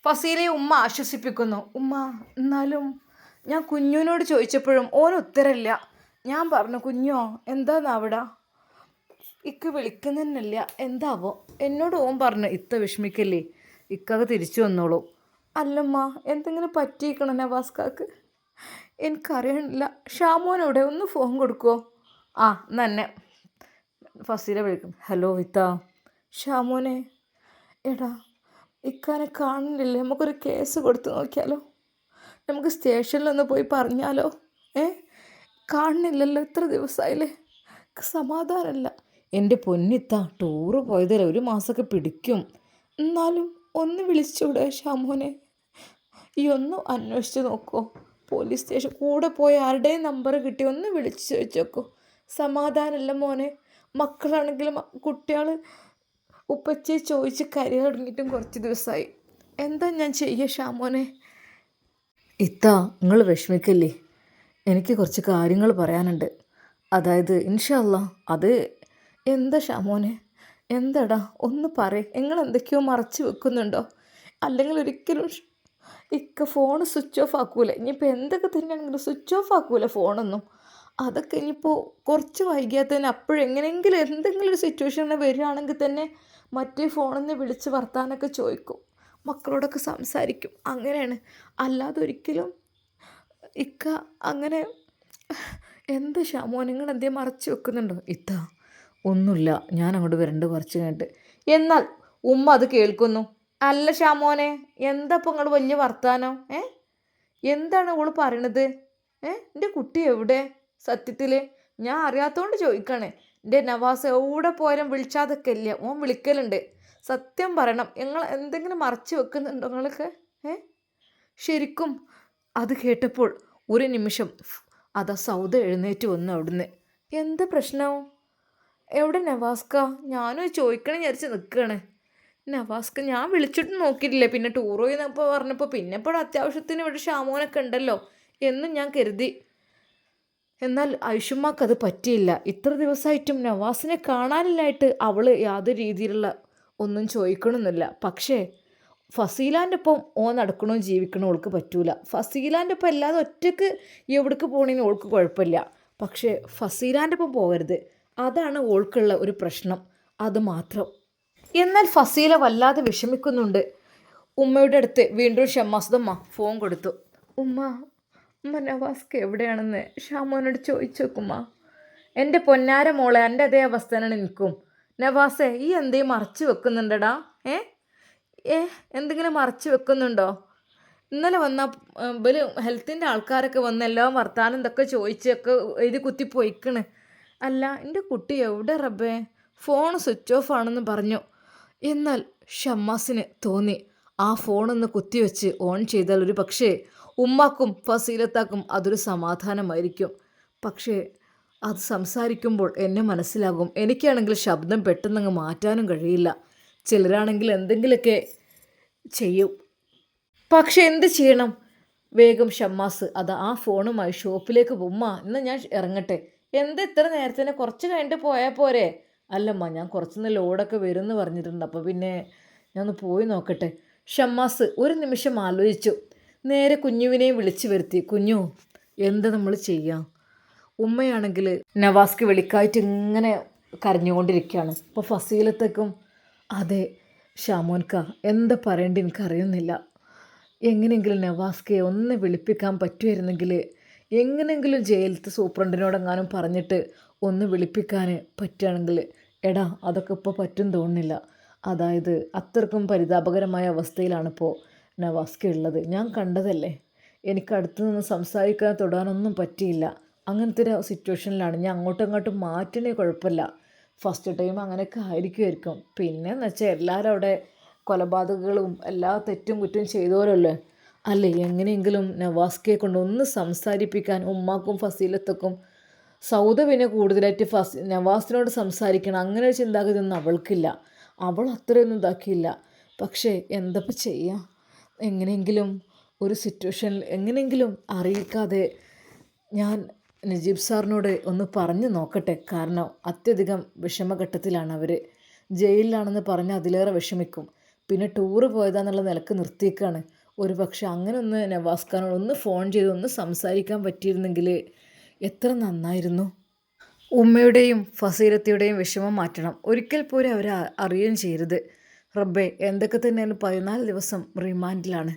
Speaker 1: ഫസീലയെ ഉമ്മ ആശ്വസിപ്പിക്കുന്നു. ഉമ്മ, എന്നാലും ഞാൻ കുഞ്ഞുവിനോട് ചോദിച്ചപ്പോഴും ഓൻ ഉത്തരമില്ല. ഞാൻ പറഞ്ഞു, കുഞ്ഞോ എന്താന്ന് അവിടെ ഇക്ക് വിളിക്കുന്നില്ല, എന്താവോ? എന്നോട് ഓൻ പറഞ്ഞു, ഇത്ത വിഷമിക്കല്ലേ, ഇക്കത് തിരിച്ചു വന്നോളൂ. അല്ലമ്മ, എന്തെങ്കിലും പറ്റിയിരിക്കണം നവാസ്കാക്ക്? എനിക്കറിയണില്ല. ഷാമോനോടെ ഒന്ന് ഫോൺ കൊടുക്കുമോ? തന്നെ ഫസീല വിളിക്കും. ഹലോ ഇത്ത. ഷാമോനെ, എടാ ഇക്കാനെ കാണുന്നില്ലേ? നമുക്കൊരു കേസ് കൊടുത്ത് നോക്കിയാലോ? നമുക്ക് സ്റ്റേഷനിലൊന്ന് പോയി പറഞ്ഞാലോ? കാണുന്നില്ലല്ലോ, ഇത്ര ദിവസമായില്ലേ? സമാധാനമല്ല. എൻ്റെ പൊന്നിത്ത, ടൂറ് പോയതല്ലേ, 1 മാസമൊക്കെ പിടിക്കും. എന്നാലും ഒന്ന് വിളിച്ചൂടെ ഷാമോനെ? ഈ ഒന്ന് അന്വേഷിച്ച് നോക്കുമോ? പോലീസ് സ്റ്റേഷൻ കൂടെ പോയി ആരുടെയും നമ്പർ കിട്ടി ഒന്ന് വിളിച്ച് ചോദിച്ചോക്കോ. സമാധാനമല്ല മോനെ. മക്കളാണെങ്കിലും കുട്ടികൾ ഉപ്പച്ചയെ ചോദിച്ച് കരയാൻ തുടങ്ങിയിട്ടും കുറച്ച് ദിവസമായി. എന്താ ഞാൻ ചെയ്യുക ഷാമോനെ? ഇത്ത, നിങ്ങൾ വിഷമിക്കല്ലേ, എനിക്ക് കുറച്ച് കാര്യങ്ങൾ പറയാനുണ്ട്. അതായത് ഇൻഷാ അല്ലാ. അത് എന്താ ഷാമോനെ? എന്താടാ ഒന്ന് പറയ്. നിങ്ങൾ എന്തൊക്കെയോ മറച്ച് വെക്കുന്നുണ്ടോ? അല്ലെങ്കിൽ ഒരിക്കലും ഇക്ക ഫോൺ സ്വിച്ച് ഓഫ് ആക്കൂല. ഇനിയിപ്പോൾ എന്തൊക്കെ തന്നെയാണെങ്കിലും സ്വിച്ച് ഓഫ് ആക്കൂല ഫോണൊന്നും. അതൊക്കെ ഇനിയിപ്പോൾ കുറച്ച് വൈകിയാൽ തന്നെ അപ്പോഴെങ്ങനെയെങ്കിലും എന്തെങ്കിലും ഒരു സിറ്റുവേഷൻ വരികയാണെങ്കിൽ തന്നെ മറ്റേ ഫോണിൽ നിന്ന് വിളിച്ച് വർത്താനൊക്കെ ചോദിക്കും, മക്കളോടൊക്കെ സംസാരിക്കും. അങ്ങനെയാണ്. അല്ലാതെ ഒരിക്കലും ഇക്ക അങ്ങനെ. എന്താ ഷാമോ, നിങ്ങൾ എന്തേ മറച്ച് വെക്കുന്നുണ്ടോ? ഇത്ത, ഒന്നുമില്ല, ഞാൻ അങ്ങോട്ട് വരണ്ട് കുറച്ച് കഴിഞ്ഞിട്ട്. എന്നാൽ ഉമ്മ അത് കേൾക്കുന്നു. അല്ല ഷാമോനെ, എന്താ ഇപ്പം നിങ്ങൾ വലിയ വർത്താനം? എന്താണ് അവൾ പറയണത്? എൻ്റെ കുട്ടി എവിടെ? സത്യത്തിൽ ഞാൻ അറിയാത്തതുകൊണ്ട് ചോദിക്കണേ. എൻ്റെ നവാസ് എവിടെ പോയാലും വിളിച്ചാതൊക്കെ ഇല്ല, ഓൻ വിളിക്കലുണ്ട്. സത്യം പറയണം, നിങ്ങൾ എന്തെങ്കിലും മറച്ച് വെക്കുന്നുണ്ടോ നിങ്ങൾക്ക്? ശരിക്കും അത് കേട്ടപ്പോൾ ഒരു നിമിഷം അതാ സൗദ എഴുന്നേറ്റ് വന്നു അവിടുന്ന്. എന്ത് പ്രശ്നം? എവിടെ നവാസ്ക? ഞാനും ചോദിക്കണം വിചാരിച്ച് നിൽക്കുകയാണ്. നവാസ്ക ഞാൻ വിളിച്ചിട്ട് നോക്കിയിട്ടില്ലേ, പിന്നെ ടൂർ പോയി എന്നപ്പോൾ പറഞ്ഞപ്പോൾ പിന്നെ ഇപ്പോൾ അത്യാവശ്യത്തിന് ഇവിടെ ഷാമോനൊക്കെ ഉണ്ടല്ലോ എന്നും ഞാൻ കരുതി. എന്നാൽ ഐഷുമ്മക്കത് പറ്റിയില്ല. ഇത്ര ദിവസമായിട്ടും നവാസിനെ കാണാനില്ലായിട്ട് അവൾ യാതൊരു രീതിയിലുള്ള ഒന്നും ചോദിക്കണമെന്നില്ല. പക്ഷേ ഫസീലാൻ്റെ ഒപ്പം ഓൻ നടക്കണോ ജീവിക്കണോ ഓൾക്ക് പറ്റൂല. ഫസീലാൻ്റെ ഒപ്പം അല്ലാതെ ഒറ്റയ്ക്ക് എവിടേക്ക് പോകണമെന്ന് ഓൾക്ക് കുഴപ്പമില്ല. പക്ഷേ ഫസീലാൻ്റെ ഒപ്പം പോകരുത്, അതാണ് ഓൾക്കുള്ള ഒരു പ്രശ്നം, അത് മാത്രം. എന്നാൽ ഫസീല വല്ലാതെ വിഷമിക്കുന്നുണ്ട്. ഉമ്മയുടെ അടുത്ത് വീണ്ടും ഷമ്മാസുദമ്മ ഫോൺ കൊടുത്തു. ഉമ്മ നവാസ്ക്ക് എവിടെയാണെന്ന് ഷാമോനോട് ചോദിച്ചു നോക്കുമ്മ. എൻ്റെ പൊന്നാര മോളെ, എൻ്റെ അതേ അവസ്ഥ തന്നെയാണ് എനിക്കും. നവാസേ, ഈ എന്തെങ്കിലും മറച്ചു വെക്കുന്നുണ്ടടാ? എന്തെങ്കിലും മറച്ചു വെക്കുന്നുണ്ടോ? ഇന്നലെ വന്ന ഇവര് ഹെൽത്തിൻ്റെ ആൾക്കാരൊക്കെ വന്ന് എല്ലാം വർത്താനം എന്തൊക്കെ ചോദിച്ചൊക്കെ എഴുതി കുത്തിപ്പോയിക്കണ്. അല്ല, എൻ്റെ കുട്ടി എവിടെ റബ്ബേ? ഫോൺ സ്വിച്ച് ഓഫ് ആണെന്ന് പറഞ്ഞു. എന്നാൽ ഷമ്മാസിന് തോന്നി ആ ഫോണൊന്ന് കുത്തിവെച്ച് ഓൺ ചെയ്താൽ ഒരു പക്ഷേ ഉമ്മാക്കും ഫസീലത്താക്കും അതൊരു സമാധാനമായിരിക്കും. പക്ഷേ അത് സംസാരിക്കുമ്പോൾ എന്നെ മനസ്സിലാകും. എനിക്കാണെങ്കിൽ ശബ്ദം പെട്ടെന്നങ്ങ് മാറ്റാനും കഴിയില്ല. ചിലരാണെങ്കിൽ എന്തെങ്കിലുമൊക്കെ ചെയ്യും. പക്ഷെ എന്ത് ചെയ്യണം? വേഗം ഷമ്മാസ് ആ ഫോണുമായി ഷോപ്പിലേക്ക് ഉമ്മ ഇന്ന് ഞാൻ ഇറങ്ങട്ടെ. എന്ത് ഇത്ര നേരത്തെ തന്നെ? കുറച്ച് കഴിഞ്ഞിട്ട് പോയാൽ പോരെ? അല്ലമ്മ, ഞാൻ കുറച്ചൊന്ന് ലോഡൊക്കെ വരുമെന്ന് പറഞ്ഞിട്ടുണ്ട്, അപ്പോൾ പിന്നെ ഞാൻ ഒന്ന് പോയി നോക്കട്ടെ. ഷമ്മാസ് ഒരു നിമിഷം ആലോചിച്ചു. നേരെ കുഞ്ഞുവിനെയും വിളിച്ചു വരുത്തി. കുഞ്ഞു, എന്താ നമ്മൾ ചെയ്യാം? ഉമ്മയാണെങ്കിൽ നവാസ്ക്ക് വിളിക്കായിട്ട് ഇങ്ങനെ കരഞ്ഞുകൊണ്ടിരിക്കുകയാണ്. അപ്പോൾ ഫസീലത്തേക്കും അതെ ഷാമോൻക്ക, എന്താ പറയേണ്ടത് എനിക്കറിയുന്നില്ല. എങ്ങനെയെങ്കിലും നവാസ്കയെ ഒന്ന് വിളിപ്പിക്കാൻ പറ്റുമായിരുന്നെങ്കിൽ, എങ്ങനെയെങ്കിലും ജയിലത്തെ സൂപ്രണ്ടിനോടെങ്ങാനും പറഞ്ഞിട്ട് ഒന്ന് വിളിപ്പിക്കാൻ പറ്റുകയാണെങ്കിൽ. എടാ, അതൊക്കെ ഇപ്പോൾ പറ്റും തോന്നുന്നില്ല. അതായത് അത്രക്കും പരിതാപകരമായ അവസ്ഥയിലാണിപ്പോൾ നവാസ്ക ഉള്ളത്. ഞാൻ കണ്ടതല്ലേ, എനിക്ക് അടുത്തു നിന്ന് സംസാരിക്കാൻ തൊടാനൊന്നും പറ്റിയില്ല. അങ്ങനത്തെ ഒരു സിറ്റുവേഷനിലാണ്. ഞാൻ അങ്ങോട്ടും ഇങ്ങോട്ടും മാറ്റണേ കുഴപ്പമില്ല. ഫസ്റ്റ് ടൈം അങ്ങനെയൊക്കെ ആയിരിക്കുമായിരിക്കും. പിന്നെ എന്ന് വെച്ചാൽ എല്ലാവരും അവിടെ കൊലപാതകങ്ങളും എല്ലാ തെറ്റും കുറ്റവും ചെയ്തവരല്ലേ. അല്ലേ, എങ്ങനെയെങ്കിലും നവാസ്കയെ കൊണ്ട് ഒന്ന് സംസാരിപ്പിക്കാൻ ഉമ്മാക്കും ഫസീലത്തക്കും. സൗദ പിന്നെ കൂടുതലായിട്ട് നവാസിനോട് സംസാരിക്കണം അങ്ങനെ ഒരു ചിന്താഗതിയൊന്നും അവൾക്കില്ല. അവൾ അത്രയൊന്നും ഇതാക്കിയില്ല. പക്ഷേ എന്തപ്പോൾ ചെയ്യാം? എങ്ങനെയെങ്കിലും ഒരു സിറ്റുവേഷനിൽ എങ്ങനെയെങ്കിലും അറിയിക്കാതെ ഞാൻ നജീബ് സാറിനോട് ഒന്ന് പറഞ്ഞു നോക്കട്ടെ. കാരണം അത്യധികം വിഷമഘട്ടത്തിലാണ് അവർ. ജയിലിലാണെന്ന് പറഞ്ഞാൽ അതിലേറെ വിഷമിക്കും. പിന്നെ ടൂറ് പോയതാന്നുള്ള നിലക്ക് നിർത്തിയേക്കാണ്. ഒരു പക്ഷെ അങ്ങനെ ഒന്ന് നവാസ് ഖാനോട് ഒന്ന് ഫോൺ ചെയ്ത് ഒന്ന് സംസാരിക്കാൻ പറ്റിയിരുന്നെങ്കിൽ എത്ര നന്നായിരുന്നു. ഉമ്മയുടെയും ഫസീലത്തിയുടെയും വിഷമം മാറ്റണം. ഒരിക്കൽ പോലും അവരെ അറിയുകയും ചെയ്യരുത്. റബ്ബേ, എന്തൊക്കെ തന്നെയാണ് 14 ദിവസം റിമാൻഡിലാണ്.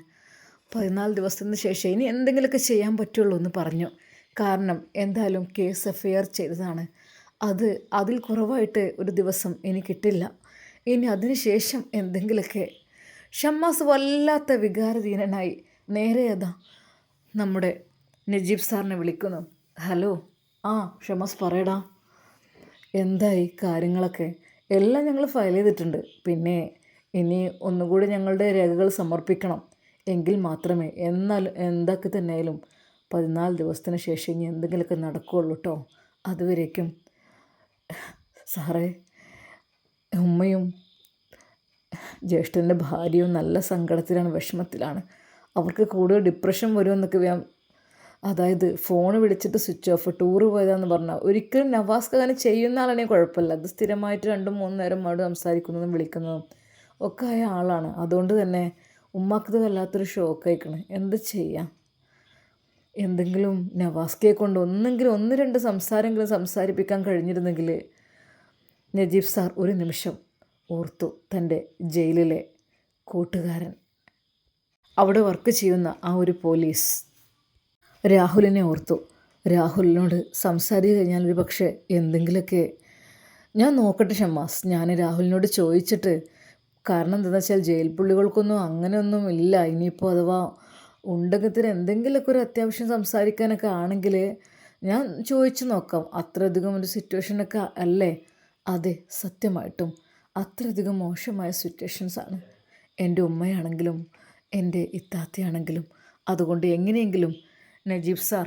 Speaker 1: 14 ദിവസത്തിന് ശേഷം ഇനി എന്തെങ്കിലുമൊക്കെ ചെയ്യാൻ പറ്റുള്ളൂ എന്ന് പറഞ്ഞു. കാരണം എന്തായാലും കേസ് എഫ്ഐആർ ചെയ്തതാണ്. അതിൽ കുറവായിട്ട് ഒരു ദിവസം ഇനി കിട്ടില്ല. ഇനി അതിന് ശേഷം എന്തെങ്കിലുമൊക്കെ. ഷമ്മാസ് വല്ലാത്ത വികാരധീനനായി നേരെ നമ്മുടെ നജീബ് സാറിനെ വിളിക്കുന്നു. ഹലോ, ഷമ്മാസ് പറയടാ, എന്തായി കാര്യങ്ങളൊക്കെ? എല്ലാം ഞങ്ങൾ ഫയൽ ചെയ്തിട്ടുണ്ട്. പിന്നെ ഇനി ഒന്നുകൂടി ഞങ്ങളുടെ രേഖകൾ സമർപ്പിക്കണം. എങ്കിൽ മാത്രമേ എന്തൊക്കെ തന്നെയായാലും 14 ദിവസത്തിന് ശേഷം ഇനി എന്തെങ്കിലുമൊക്കെ നടക്കുകയുള്ളൂ കേട്ടോ. അതുവരേക്കും സാറേ, ഉമ്മയും ജ്യേഷ്ഠൻ്റെ ഭാര്യയും നല്ല സങ്കടത്തിലാണ്, വിഷമത്തിലാണ്. അവർക്ക് കൂടുതൽ ഡിപ്രഷൻ വരുമെന്നൊക്കെ അതായത് ഫോൺ വിളിച്ചിട്ട് സ്വിച്ച് ഓഫ്, ടൂറ് പോയതാന്ന് പറഞ്ഞാൽ ഒരിക്കലും നവാസ്ക അങ്ങനെ ചെയ്യുന്ന ആളാണെങ്കിൽ കുഴപ്പമില്ല. അത് സ്ഥിരമായിട്ട് 2-3 നേരം അവിടെ സംസാരിക്കുന്നതും വിളിക്കുന്നതും ഒക്കെ ആയ ആളാണ്. അതുകൊണ്ട് തന്നെ ഉമ്മാക്കത് വല്ലാത്തൊരു ഷോക്കായിക്കണ്. എന്ത് ചെയ്യാം? എന്തെങ്കിലും നവാസ്കയെ കൊണ്ട് ഒന്നെങ്കിലും 1-2 സംസാരമെങ്കിലും സംസാരിപ്പിക്കാൻ കഴിഞ്ഞിരുന്നെങ്കിൽ. നജീബ് സാർ ഒരു നിമിഷം ഓർത്തു തൻ്റെ ജയിലിലെ കൂട്ടുകാരൻ, അവിടെ വർക്ക് ചെയ്യുന്ന ആ ഒരു പോലീസ് രാഹുലിനെ ഓർത്തു. രാഹുലിനോട് സംസാരിച്ച് കഴിഞ്ഞാൽ ഒരു പക്ഷേ എന്തെങ്കിലുമൊക്കെ ഞാൻ നോക്കട്ടെ ഷമ്മാസ്, ഞാൻ രാഹുലിനോട് ചോദിച്ചിട്ട്. കാരണം എന്താണെന്ന് വെച്ചാൽ ജയിൽ പുള്ളികൾക്കൊന്നും അങ്ങനെയൊന്നും ഇല്ല. ഇനിയിപ്പോൾ അഥവാ ഉണ്ടെങ്കിൽ എന്തെങ്കിലുമൊക്കെ ഒരു അത്യാവശ്യം സംസാരിക്കാനൊക്കെ ആണെങ്കിൽ ഞാൻ ചോദിച്ചു നോക്കാം. അത്രയധികം ഒരു സിറ്റുവേഷനൊക്കെ അല്ലേ? അതെ, സത്യമായിട്ടും അത്രയധികം മോശമായ സിറ്റുവേഷൻസാണ്. എൻ്റെ ഉമ്മയാണെങ്കിലും എൻ്റെ ഇത്താത്തയാണെങ്കിലും. അതുകൊണ്ട് എങ്ങനെയെങ്കിലും നജീബ് സാർ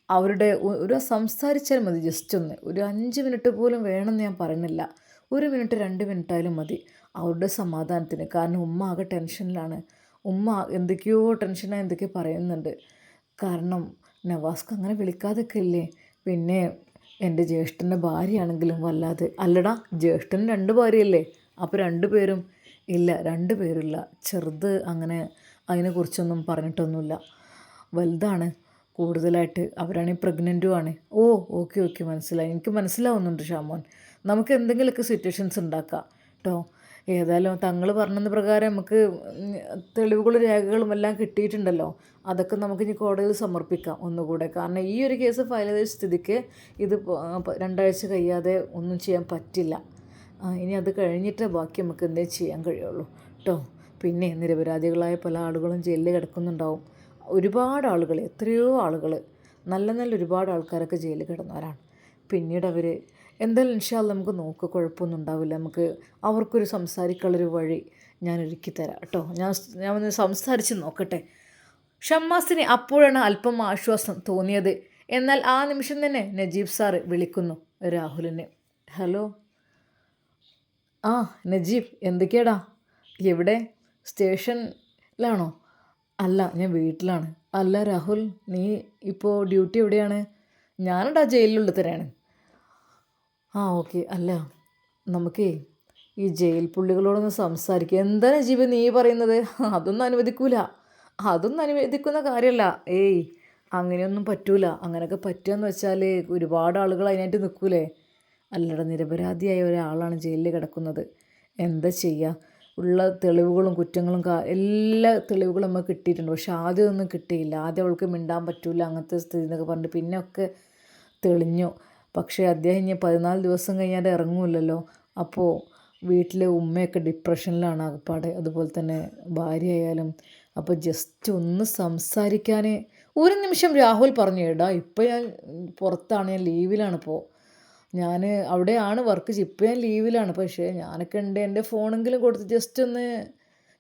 Speaker 1: അവരുടെ ഒരു സംസാരിച്ചാൽ മതി. ജസ്റ്റ് ഒരു 5 മിനിറ്റ് പോലും വേണമെന്ന് ഞാൻ പറയുന്നില്ല. 1 മിനിറ്റ് 2 മിനിറ്റായാലും മതി അവരുടെ സമാധാനത്തിന്. കാരണം ഉമ്മ ആകെ ടെൻഷനിലാണ്. ഉമ്മ എന്തൊക്കെയോ ടെൻഷനായി എന്തൊക്കെയോ പറയുന്നുണ്ട്. കാരണം നവാസ്ക്ക് അങ്ങനെ വിളിക്കാതൊക്കെ ഇല്ലേ. പിന്നെ എൻ്റെ ജ്യേഷ്ഠൻ്റെ ഭാര്യയാണെങ്കിലും വല്ലാതെ. അല്ലടാ, ജ്യേഷ്ഠന് 2 ഭാര്യയല്ലേ? അപ്പോൾ 2 പേരും ഇല്ല, 2 പേരില്ല. ചെറുത് അങ്ങനെ അതിനെക്കുറിച്ചൊന്നും പറഞ്ഞിട്ടൊന്നുമില്ല. വലുതാണ് കൂടുതലായിട്ട്. അവരാണെങ്കിൽ പ്രഗ്നൻറ്റും ആണ്. ഓ, ഓക്കെ ഓക്കെ, മനസ്സിലായി. എനിക്ക് മനസ്സിലാവുന്നുണ്ട് ഷാമോൻ. നമുക്ക് എന്തെങ്കിലുമൊക്കെ സിറ്റുവേഷൻസ് ഉണ്ടാക്കാം കേട്ടോ. ഏതായാലും തങ്ങൾ പറഞ്ഞത് പ്രകാരം നമുക്ക് തെളിവുകളും രേഖകളും എല്ലാം കിട്ടിയിട്ടുണ്ടല്ലോ. അതൊക്കെ നമുക്ക് ഇനി കോടതിയിൽ സമർപ്പിക്കാം ഒന്നുകൂടെ. കാരണം ഈ ഒരു കേസ് ഫയൽ ചെയ്ത സ്ഥിതിക്ക് ഇത് 2 ആഴ്ച കഴിയാതെ ഒന്നും ചെയ്യാൻ പറ്റില്ല. ഇനി അത് കഴിഞ്ഞിട്ട് ബാക്കി നമുക്ക് എന്തേലും ചെയ്യാൻ കഴിയുള്ളൂ കേട്ടോ. പിന്നെ നിരപരാധികളായ പല ആളുകളും ജയിലിൽ കിടക്കുന്നുണ്ടാവും. ഒരുപാട് ആളുകൾ, എത്രയോ ആളുകൾ, നല്ല നല്ല ഒരുപാട് ആൾക്കാരൊക്കെ ജയിലിൽ കിടന്നവരാണ്. പിന്നീട് അവർ എന്തായാലും ഇൻഷാ അല്ലാഹ് നമുക്ക് നോക്കുക, കുഴപ്പമൊന്നും ഉണ്ടാവില്ല. നമുക്ക് അവർക്കൊരു സംസാരിക്കാനുള്ളൊരു വഴി ഞാൻ ഒരുക്കി തരാം കേട്ടോ. ഞാൻ ഒന്ന് സംസാരിച്ച് നോക്കട്ടെ. ഷമ്മാസിന് അപ്പോഴാണ് അല്പം ആശ്വാസം തോന്നിയത്. എന്നാൽ ആ നിമിഷം തന്നെ നജീബ് സാറ് വിളിക്കുന്നു രാഹുലിനെ. ഹലോ. ആ നജീബ്, എന്തൊക്കെയാടാ? എവിടെ? സ്റ്റേഷനിലാണോ? അല്ല, ഞാൻ വീട്ടിലാണ്. അല്ല രാഹുൽ, നീ ഇപ്പോൾ ഡ്യൂട്ടി എവിടെയാണ്? ഞാനിടാ ജയിലിലുള്ള തന്നെയാണ്. ആ ഓക്കെ. അല്ല, നമുക്കേ ഈ ജയിൽ പുള്ളികളോടൊന്ന് സംസാരിക്കുക. എന്താ നജീബ് നീ പറയുന്നത്? അതൊന്നും അനുവദിക്കൂല. അതൊന്നും അനുവദിക്കുന്ന കാര്യമല്ല. ഏയ്, അങ്ങനെയൊന്നും പറ്റൂല. അങ്ങനെയൊക്കെ പറ്റുകയെന്ന് വെച്ചാൽ ഒരുപാട് ആളുകൾ അതിനായിട്ട് നിൽക്കൂലേ? അല്ലട, നിരപരാധിയായ ഒരാളാണ് ജയിലിൽ കിടക്കുന്നത്. എന്താ ചെയ്യുക? ഉള്ള തെളിവുകളും കുറ്റങ്ങളും എല്ലാ തെളിവുകളും നമുക്ക് കിട്ടിയിട്ടുണ്ട്. പക്ഷെ ആദ്യം ഒന്നും കിട്ടിയില്ല. ആദ്യം അവൾക്ക് മിണ്ടാൻ പറ്റൂല അങ്ങനത്തെ സ്ഥിതി എന്നൊക്കെ പറഞ്ഞിട്ട് പിന്നെ ഒക്കെ തെളിഞ്ഞു. പക്ഷേ അദ്ദേഹം ഇനി 14 ദിവസം കഴിഞ്ഞാൽ ഇറങ്ങുമല്ലോ. അപ്പോൾ വീട്ടിലെ ഉമ്മയൊക്കെ ഡിപ്രഷനിലാണ് ആകപ്പാടെ, അതുപോലെ തന്നെ ഭാര്യ ആയാലും. അപ്പോൾ ജസ്റ്റ് ഒന്ന് സംസാരിക്കാൻ ഒരു നിമിഷം രാഹുൽ പറഞ്ഞു, എടാ ഇപ്പം ഞാൻ പുറത്താണ്, ഞാൻ ലീവിലാണിപ്പോൾ, ഞാൻ അവിടെയാണ് വർക്ക് ചെയ്യുക, ഇപ്പം ഞാൻ ലീവിലാണ്. പക്ഷേ ഞാനൊക്കെ ഉണ്ട്, എൻ്റെ ഫോണെങ്കിലും കൊടുത്ത് ജസ്റ്റ് ഒന്ന്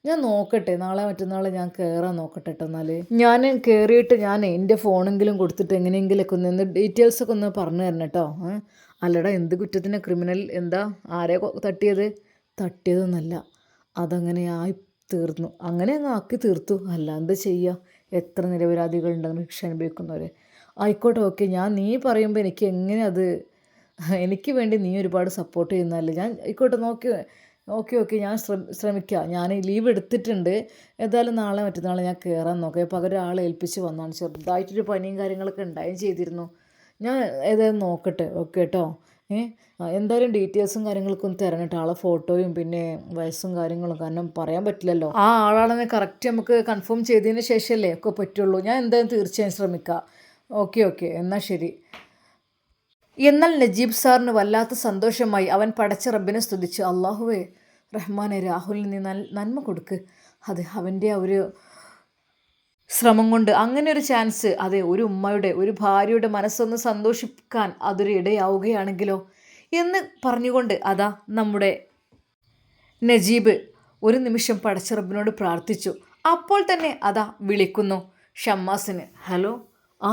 Speaker 1: ഞാൻ നോക്കട്ടെ, നാളെ മറ്റന്നാളെ ഞാൻ കയറാൻ നോക്കട്ടെ കേട്ടോ. എന്നാൽ ഞാൻ കയറിയിട്ട് ഞാൻ എൻ്റെ ഫോണെങ്കിലും കൊടുത്തിട്ട് എങ്ങനെയെങ്കിലൊക്കെ ഒന്ന് ഡീറ്റെയിൽസൊക്കെ ഒന്ന് പറഞ്ഞു തരണം കേട്ടോ. അല്ലടാ, എന്ത് കുറ്റത്തിന്? ക്രിമിനൽ എന്താ? ആരെ തട്ടിയത്? തട്ടിയതൊന്നല്ല, അതങ്ങനെ ആയി തീർന്നു. അങ്ങനെ അങ്ങ് ആക്കി തീർത്തു. അല്ല എന്താ ചെയ്യുക? എത്ര നിരപരാധികളുണ്ടെന്ന് ശിക്ഷ അനുഭവിക്കുന്നവർ. ആയിക്കോട്ടെ, ഓക്കെ. നീ പറയുമ്പോൾ എനിക്ക് എങ്ങനെ അത്, എനിക്ക് വേണ്ടി നീ ഒരുപാട് സപ്പോർട്ട് ചെയ്യുന്നതല്ലേ. ഞാൻ ആയിക്കോട്ടെ, ഓക്കെ ഓക്കെ, ഞാൻ ശ്രമിക്കാം. ഞാൻ ലീവ് എടുത്തിട്ടുണ്ട്. ഏതായാലും നാളെ മറ്റന്നാളെ ഞാൻ കയറാൻ നോക്കാം. ഇപ്പോൾ ഒരാളെ ഏൽപ്പിച്ച് വന്നാണ്. ചെറുതായിട്ടൊരു പനിയും കാര്യങ്ങളൊക്കെ ഉണ്ടായും ചെയ്തിരുന്നു. ഞാൻ ഏതായാലും നോക്കട്ടെ. ഓക്കെ കേട്ടോ. എന്തായാലും ഡീറ്റെയിൽസും കാര്യങ്ങളൊക്കെ ഒന്ന് തരണം കേട്ടോ. ആളെ ഫോട്ടോയും പിന്നെ വയസ്സും കാര്യങ്ങളും, കാരണം പറയാൻ പറ്റില്ലല്ലോ. ആ ആളാണെന്ന് കറക്റ്റ് നമുക്ക് കൺഫേം ചെയ്തതിന് ശേഷമല്ലേ ഒക്കെ പറ്റുള്ളൂ. ഞാൻ എന്തായാലും തീർച്ചയായും ശ്രമിക്കാം. ഓക്കെ ഓക്കെ, എന്നാൽ ശരി. എന്നാൽ നജീബ് സാറിന് വല്ലാത്ത സന്തോഷമായി. അവൻ പടച്ച റബ്ബിനെ സ്തുതിച്ചു. അള്ളാഹുവേ റഹ്മാനെ, രാഹുലിന് നീ നന്മ കൊടുക്ക്. അത് അവൻ്റെ ആ ഒരു ശ്രമം കൊണ്ട് അങ്ങനെ ഒരു ചാൻസ്, അതെ, ഒരു ഉമ്മയുടെ ഒരു ഭാര്യയുടെ മനസ്സൊന്ന് സന്തോഷിക്കാൻ അതൊരു ഇടയാവുകയാണെങ്കിലോ എന്ന് പറഞ്ഞുകൊണ്ട് അതാ നമ്മുടെ നജീബ് ഒരു നിമിഷം പടച്ച റബ്ബിനോട് പ്രാർത്ഥിച്ചു. അപ്പോൾ തന്നെ അതാ വിളിക്കുന്നു ഷമ്മാസിന്. ഹലോ. ആ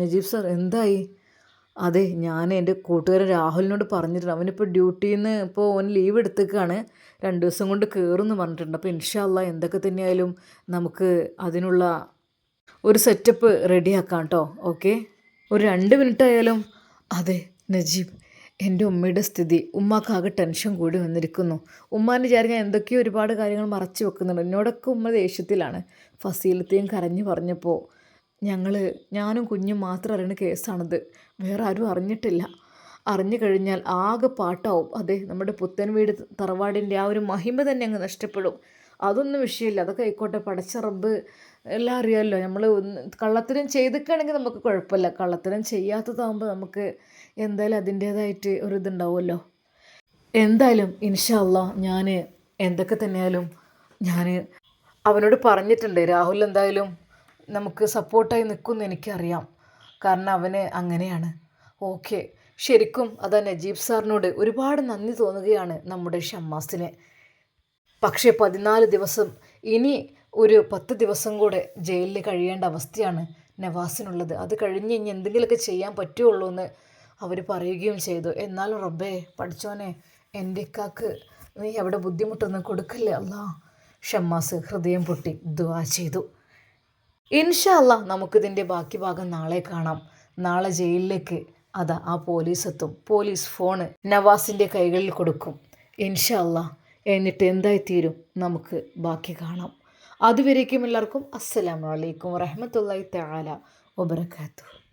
Speaker 1: നജീബ് സാർ, എന്തായി? അതെ, ഞാൻ എൻ്റെ കൂട്ടുകാരൻ രാഹുലിനോട് പറഞ്ഞിട്ടുണ്ട്. അവനിപ്പോൾ ഡ്യൂട്ടിയിൽ നിന്ന് ഇപ്പോൾ അവൻ ലീവ് എടുത്തേക്കാണ്. 2 ദിവസം കൊണ്ട് കയറുമെന്ന് പറഞ്ഞിട്ടുണ്ട്. അപ്പോൾ ഇൻഷാ അല്ലാഹ് എന്തൊക്കെ തന്നെയായാലും നമുക്ക് അതിനുള്ള ഒരു സെറ്റപ്പ് റെഡിയാക്കാം കേട്ടോ. ഓക്കെ, ഒരു 2 മിനിറ്റ് ആയാലും. അതെ നജീബ്, എൻ്റെ ഉമ്മയുടെ സ്ഥിതി, ഉമ്മാക്കാകെ ടെൻഷൻ കൂടി വന്നിരിക്കുന്നു. ഉമ്മാൻ്റെ വിചാരിക്കാൻ എന്തൊക്കെയോ ഒരുപാട് കാര്യങ്ങൾ മറച്ചു വെക്കുന്നുണ്ട്. എന്നോടൊക്കെ ഉമ്മ ദേഷ്യത്തിലാണ്. ഫസീലത്തെയും കരഞ്ഞു പറഞ്ഞപ്പോൾ ഞാനും കുഞ്ഞും മാത്രം അറിയുന്ന കേസാണിത്. വേറെ ആരും അറിഞ്ഞിട്ടില്ല. അറിഞ്ഞു കഴിഞ്ഞാൽ ആകെ പാട്ടാവും. അതെ, നമ്മുടെ പുത്തൻ വീട് തറവാടിൻ്റെ ആ ഒരു മഹിമ തന്നെ അങ്ങ് നഷ്ടപ്പെടും. അതൊന്നും വിഷയമില്ല. അതൊക്കെ ആയിക്കോട്ടെ, പടച്ച റബ്ബ് എല്ലാം അറിയാമല്ലോ. നമ്മൾ കള്ളത്തരം ചെയ്തിക്കുകയാണെങ്കിൽ നമുക്ക് കുഴപ്പമില്ല. കള്ളത്തരം ചെയ്യാത്തതാകുമ്പോൾ നമുക്ക് എന്തായാലും അതിൻ്റേതായിട്ട് ഒരിതുണ്ടാവുമല്ലോ. എന്തായാലും ഇൻഷാ അല്ലാഹ് ഞാൻ എന്തൊക്കെ തന്നെയായാലും ഞാൻ അവനോട് പറഞ്ഞിട്ടുണ്ട്. രാഹുൽ എന്തായാലും നമുക്ക് സപ്പോർട്ടായി നിൽക്കുമെന്ന് എനിക്കറിയാം. കാരണം അവന് അങ്ങനെയാണ്. ഓക്കെ, ശരിക്കും അതാ നജീബ് സാറിനോട് ഒരുപാട് നന്ദി തോന്നുകയാണ് നമ്മുടെ ഷമ്മാസിന്. പക്ഷേ 14 ദിവസം, ഇനി ഒരു 10 ദിവസം കൂടെ ജയിലിൽ കഴിയേണ്ട അവസ്ഥയാണ് നവാസിനുള്ളത്. അത് കഴിഞ്ഞ് ഇനി എന്തെങ്കിലുമൊക്കെ ചെയ്യാൻ പറ്റുള്ളൂ എന്ന് അവർ പറയുകയും ചെയ്തു. എന്നാലും റബ്ബേ പഠിച്ചോനെ, എൻ്റെ ഇക്കാക്ക് നീ എവിടെ ബുദ്ധിമുട്ടൊന്നും കൊടുക്കല്ലേ അല്ലാ. ഷമ്മാസ് ഹൃദയം പൊട്ടി ദുആ ചെയ്തു. ഇൻഷാ അല്ലാഹ് നമുക്കിതിൻ്റെ ബാക്കി ഭാഗം നാളെ കാണാം. നാളെ ജയിലിലേക്ക് അതാ ആ പോലീസ് എത്തും. പോലീസ് ഫോണ് നവാസിൻ്റെ കൈകളിൽ കൊടുക്കും. ഇൻഷാ അല്ലാഹ് എന്നിട്ട് എന്തായിത്തീരും നമുക്ക് ബാക്കി കാണാം. അതുവരേക്കും എല്ലാവർക്കും അസ്സലാമു അലൈക്കും വറഹ്മത്തുള്ളാഹി തആല വബറകാതുഹു.